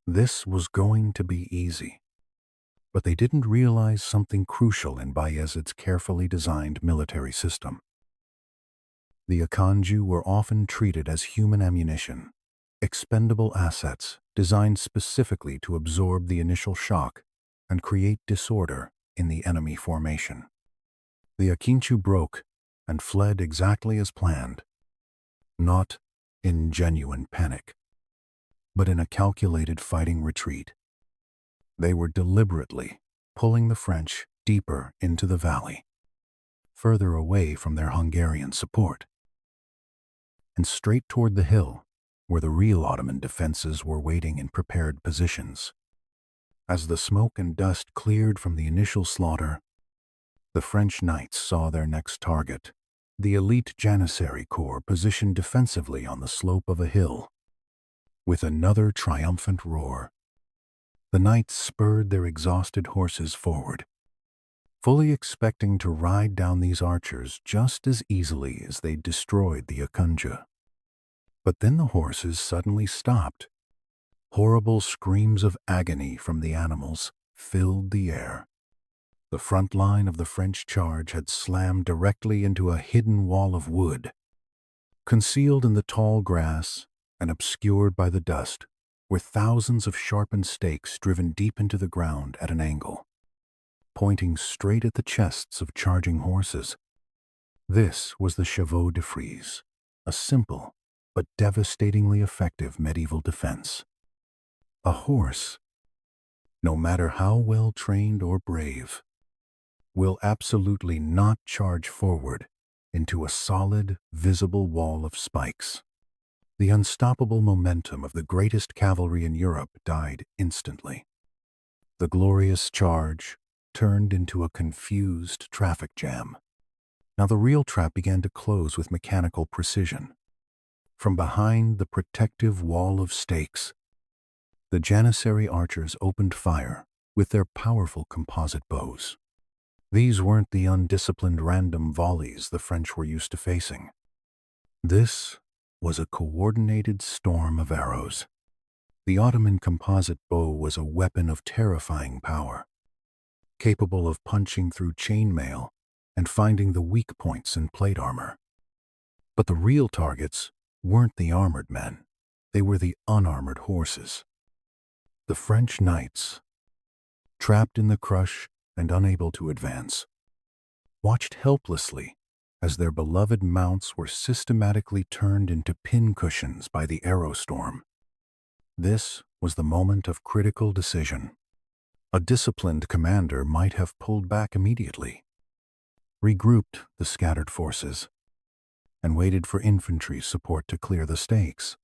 This was going to be easy. But they didn't realize something crucial in Bayezid's carefully designed military system. The Akanju were often treated as human ammunition, expendable assets designed specifically to absorb the initial shock and create disorder in the enemy formation. The Akinju broke and fled exactly as planned, not in genuine panic, but in a calculated fighting retreat. They were deliberately pulling the French deeper into the valley, further away from their Hungarian support, and straight toward the hill where the real Ottoman defenses were waiting in prepared positions. As the smoke and dust cleared from the initial slaughter, the French knights saw their next target, the elite Janissary Corps positioned defensively on the slope of a hill. With another triumphant roar, the knights spurred their exhausted horses forward, fully expecting to ride down these archers just as easily as they destroyed the Akunju. But then the horses suddenly stopped. Horrible screams of agony from the animals filled the air. The front line of the French charge had slammed directly into a hidden wall of wood. Concealed in the tall grass and obscured by the dust were thousands of sharpened stakes driven deep into the ground at an angle, pointing straight at the chests of charging horses. This was the chevaux de frise, a simple but devastatingly effective medieval defense. A horse, no matter how well trained or brave, will absolutely not charge forward into a solid, visible wall of spikes. The unstoppable momentum of the greatest cavalry in Europe died instantly. The glorious charge turned into a confused traffic jam. Now the real trap began to close with mechanical precision. From behind the protective wall of stakes, the Janissary archers opened fire with their powerful composite bows. These weren't the undisciplined random volleys the French were used to facing. This was a coordinated storm of arrows. The Ottoman composite bow was a weapon of terrifying power, capable of punching through chainmail and finding the weak points in plate armor. But the real targets weren't the armored men. They were the unarmored horses. The French knights, trapped in the crush and unable to advance, watched helplessly as their beloved mounts were systematically turned into pincushions by the arrow storm. This was the moment of critical decision. A disciplined commander might have pulled back immediately, regrouped the scattered forces, and waited for infantry support to clear the stakes.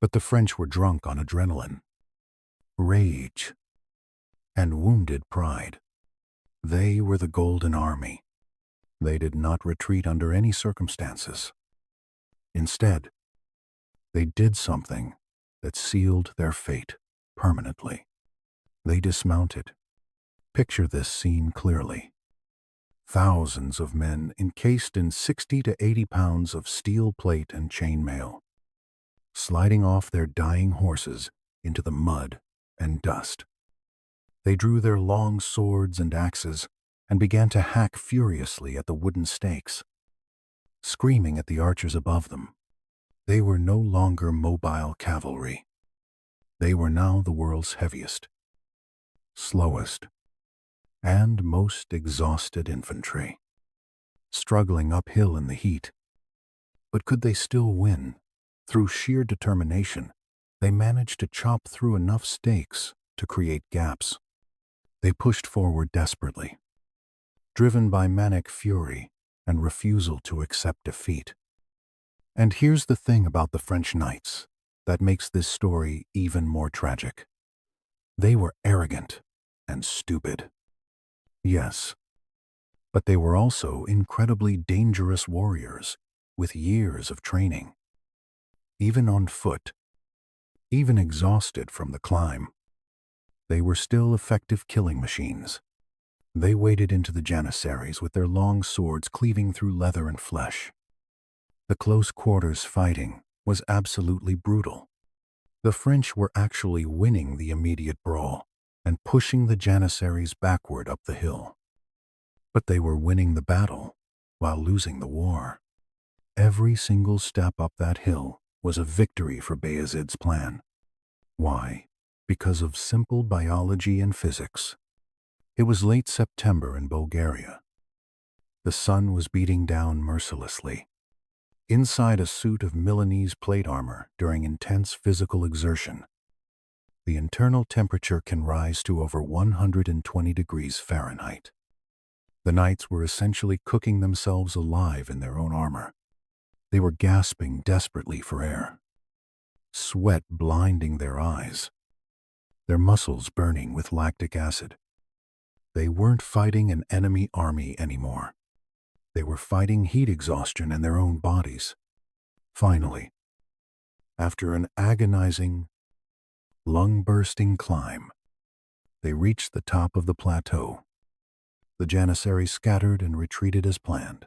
But the French were drunk on adrenaline, rage, and wounded pride. They were the Golden Army. They did not retreat under any circumstances. Instead, they did something that sealed their fate permanently. They dismounted. Picture this scene clearly. Thousands of men encased in 60 to 80 pounds of steel plate and chainmail, sliding off their dying horses into the mud and dust. They drew their long swords and axes and began to hack furiously at the wooden stakes, screaming at the archers above them. They were no longer mobile cavalry. They were now the world's heaviest, slowest, and most exhausted infantry, struggling uphill in the heat. But could they still win? Through sheer determination, they managed to chop through enough stakes to create gaps. They pushed forward desperately, driven by manic fury and refusal to accept defeat. And here's the thing about the French knights that makes this story even more tragic. They were arrogant and stupid. Yes, but they were also incredibly dangerous warriors with years of training. Even on foot, even exhausted from the climb, they were still effective killing machines. They waded into the janissaries with their long swords cleaving through leather and flesh. The close quarters fighting was absolutely brutal. The French were actually winning the immediate brawl and pushing the janissaries backward up the hill. But they were winning the battle while losing the war. Every single step up that hill was a victory for Bayezid's plan. Why? Because of simple biology and physics. It was late September in Bulgaria. The sun was beating down mercilessly. Inside a suit of Milanese plate armor during intense physical exertion, the internal temperature can rise to over 120 degrees Fahrenheit. The knights were essentially cooking themselves alive in their own armor. They were gasping desperately for air, sweat blinding their eyes, their muscles burning with lactic acid. They weren't fighting an enemy army anymore. They were fighting heat exhaustion in their own bodies. Finally, after an agonizing, lung-bursting climb, they reached the top of the plateau. The janissaries scattered and retreated as planned.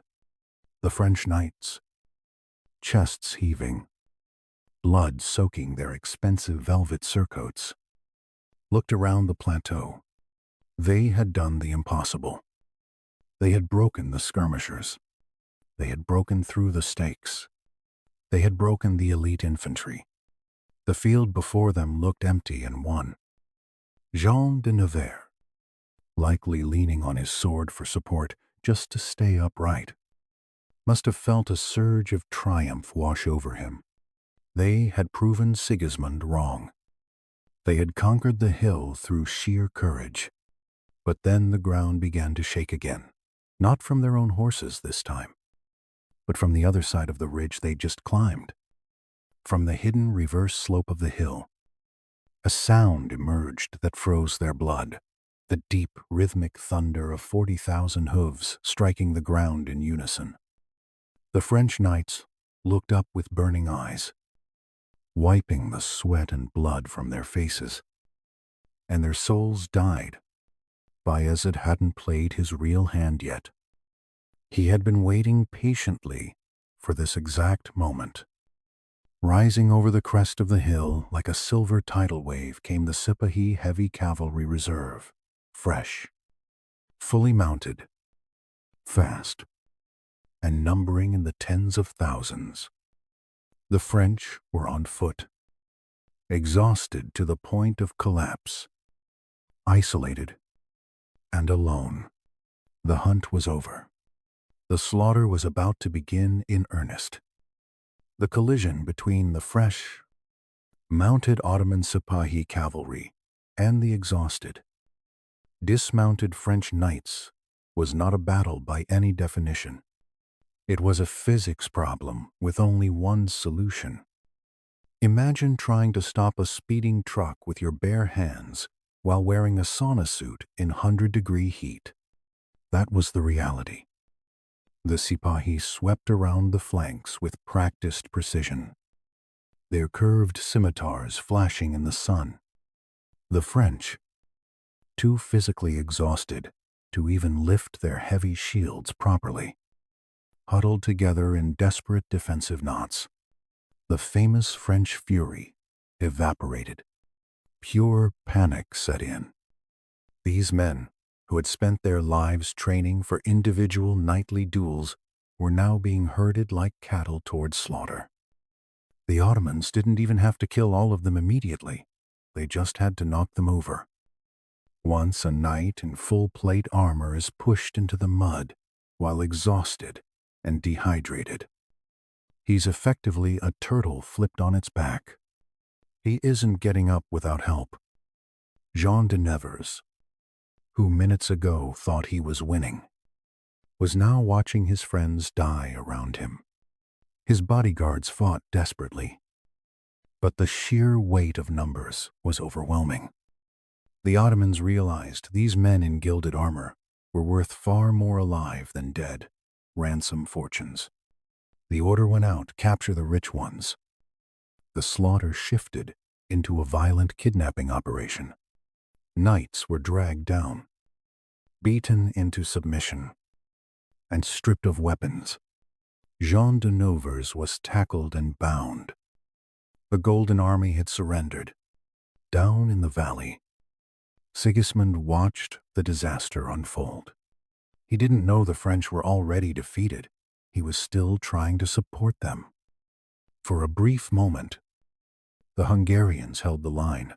The French knights, chests heaving, blood soaking their expensive velvet surcoats, looked around the plateau. They had done the impossible. They had broken the skirmishers. They had broken through the stakes. They had broken the elite infantry. The field before them looked empty and won. Jean de Nevers, likely leaning on his sword for support just to stay upright, must have felt a surge of triumph wash over him. They had proven Sigismund wrong. They had conquered the hill through sheer courage. But then the ground began to shake again. Not from their own horses this time, but from the other side of the ridge they'd just climbed. From the hidden reverse slope of the hill, a sound emerged that froze their blood, the deep, rhythmic thunder of 40,000 hooves striking the ground in unison. The French knights looked up with burning eyes, wiping the sweat and blood from their faces, and their souls died. Bayezid hadn't played his real hand yet. He had been waiting patiently for this exact moment. Rising over the crest of the hill like a silver tidal wave came the Sipahi Heavy Cavalry Reserve, fresh, fully mounted, fast, and numbering in the tens of thousands. The French were on foot, exhausted to the point of collapse, isolated, and alone. The hunt was over. The slaughter was about to begin in earnest. The collision between the fresh, mounted Ottoman Sipahi cavalry and the exhausted, dismounted French knights was not a battle by any definition. It was a physics problem with only one solution. Imagine trying to stop a speeding truck with your bare hands while wearing a sauna suit in 100-degree heat. That was the reality. The Sipahi swept around the flanks with practiced precision, their curved scimitars flashing in the sun. The French, too physically exhausted to even lift their heavy shields properly, huddled together in desperate defensive knots. The famous French fury evaporated. Pure panic set in. These men, who had spent their lives training for individual nightly duels, were now being herded like cattle towards slaughter. The Ottomans didn't even have to kill all of them immediately. They just had to knock them over. Once a knight in full plate armor is pushed into the mud while exhausted and dehydrated, he's effectively a turtle flipped on its back. He isn't getting up without help. Jean de Nevers, who minutes ago thought he was winning, was now watching his friends die around him. His bodyguards fought desperately, but the sheer weight of numbers was overwhelming. The Ottomans realized these men in gilded armor were worth far more alive than dead, ransom fortunes. The order went out, capture the rich ones. The slaughter shifted into a violent kidnapping operation. Knights were dragged down, beaten into submission, and stripped of weapons. Jean de Nevers was tackled and bound. The Golden Army had surrendered. Down in the valley, Sigismund watched the disaster unfold. He didn't know the French were already defeated. He was still trying to support them. For a brief moment, the Hungarians held the line.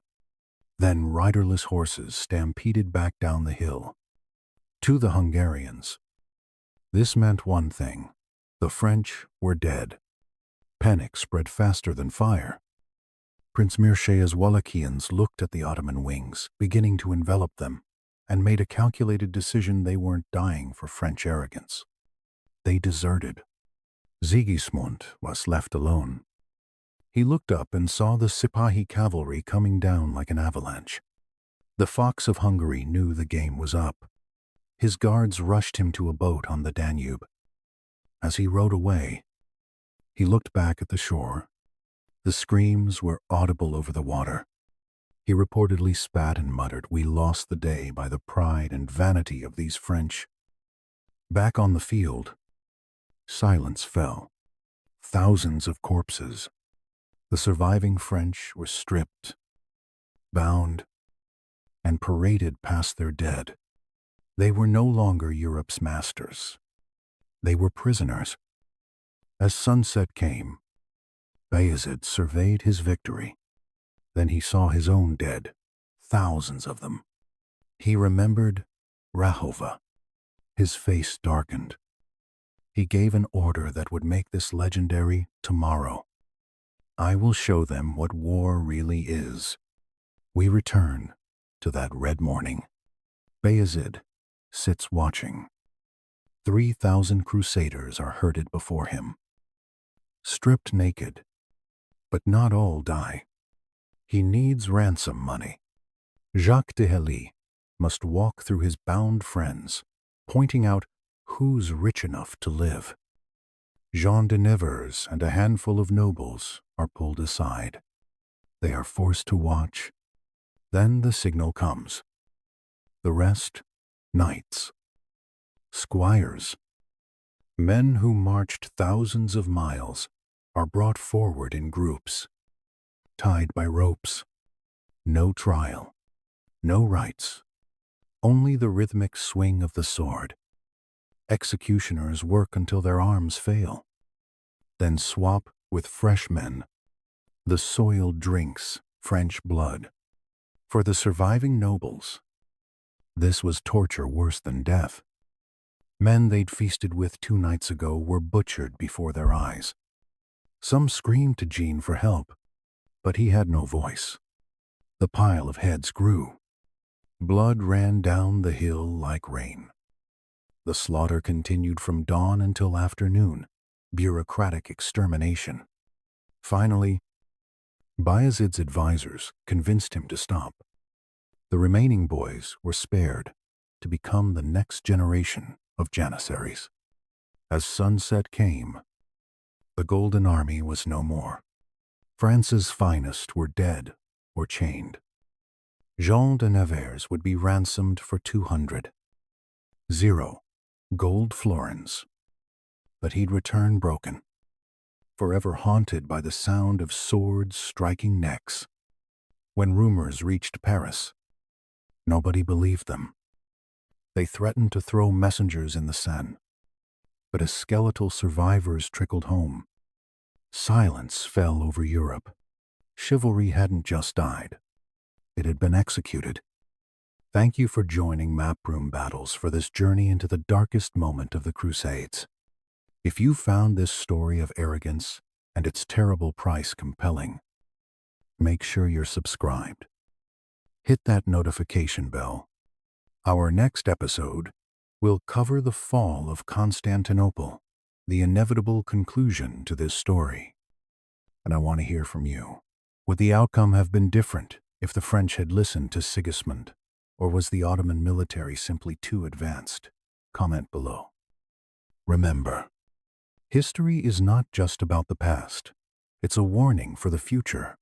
Then riderless horses stampeded back down the hill. To the Hungarians, this meant one thing: the French were dead. Panic spread faster than fire. Prince Mirsha's Wallachians looked at the Ottoman wings, beginning to envelop them, and made a calculated decision: they weren't dying for French arrogance. They deserted. Sigismund was left alone. He looked up and saw the Sipahi cavalry coming down like an avalanche. The Fox of Hungary knew the game was up. His guards rushed him to a boat on the Danube. As he rowed away, he looked back at the shore. The screams were audible over the water. He reportedly spat and muttered, "We lost the day by the pride and vanity of these French." Back on the field, silence fell. Thousands of corpses. The surviving French were stripped, bound, and paraded past their dead. They were no longer Europe's masters. They were prisoners. As sunset came, Bayezid surveyed his victory. Then he saw his own dead, thousands of them. He remembered Rahova. His face darkened. He gave an order that would make this legendary tomorrow. "I will show them what war really is." We return to that red morning. Bayezid sits watching. 3,000 crusaders are herded before him, stripped naked, but not all die. He needs ransom money. Jacques de Helly must walk through his bound friends, pointing out who's rich enough to live. Jean de Nevers and a handful of nobles are pulled aside. They are forced to watch. Then the signal comes. The rest, knights, squires, men who marched thousands of miles, are brought forward in groups, tied by ropes. No trial, no rights, only the rhythmic swing of the sword. Executioners work until their arms fail, then swap with fresh men. The soil drinks French blood. For the surviving nobles, this was torture worse than death. Men they'd feasted with 2 nights ago were butchered before their eyes. Some screamed to Jean for help, but he had no voice. The pile of heads grew. Blood ran down the hill like rain. The slaughter continued from dawn until afternoon, bureaucratic extermination. Finally, Bayezid's advisors convinced him to stop. The remaining boys were spared to become the next generation of Janissaries. As sunset came, the Golden Army was no more. France's finest were dead or chained. Jean de Nevers would be ransomed for 200. 0 gold florins. But he'd return broken, forever haunted by the sound of swords striking necks. When rumors reached Paris, nobody believed them. They threatened to throw messengers in the Seine. But as skeletal survivors trickled home, silence fell over Europe. Chivalry hadn't just died. It had been executed. Thank you for joining Maproom Battles for this journey into the darkest moment of the Crusades. If you found this story of arrogance and its terrible price compelling, make sure you're subscribed. Hit that notification bell. Our next episode will cover the fall of Constantinople, the inevitable conclusion to this story. And I want to hear from you. Would the outcome have been different if the French had listened to Sigismund, or was the Ottoman military simply too advanced? Comment below. Remember, history is not just about the past. It's a warning for the future.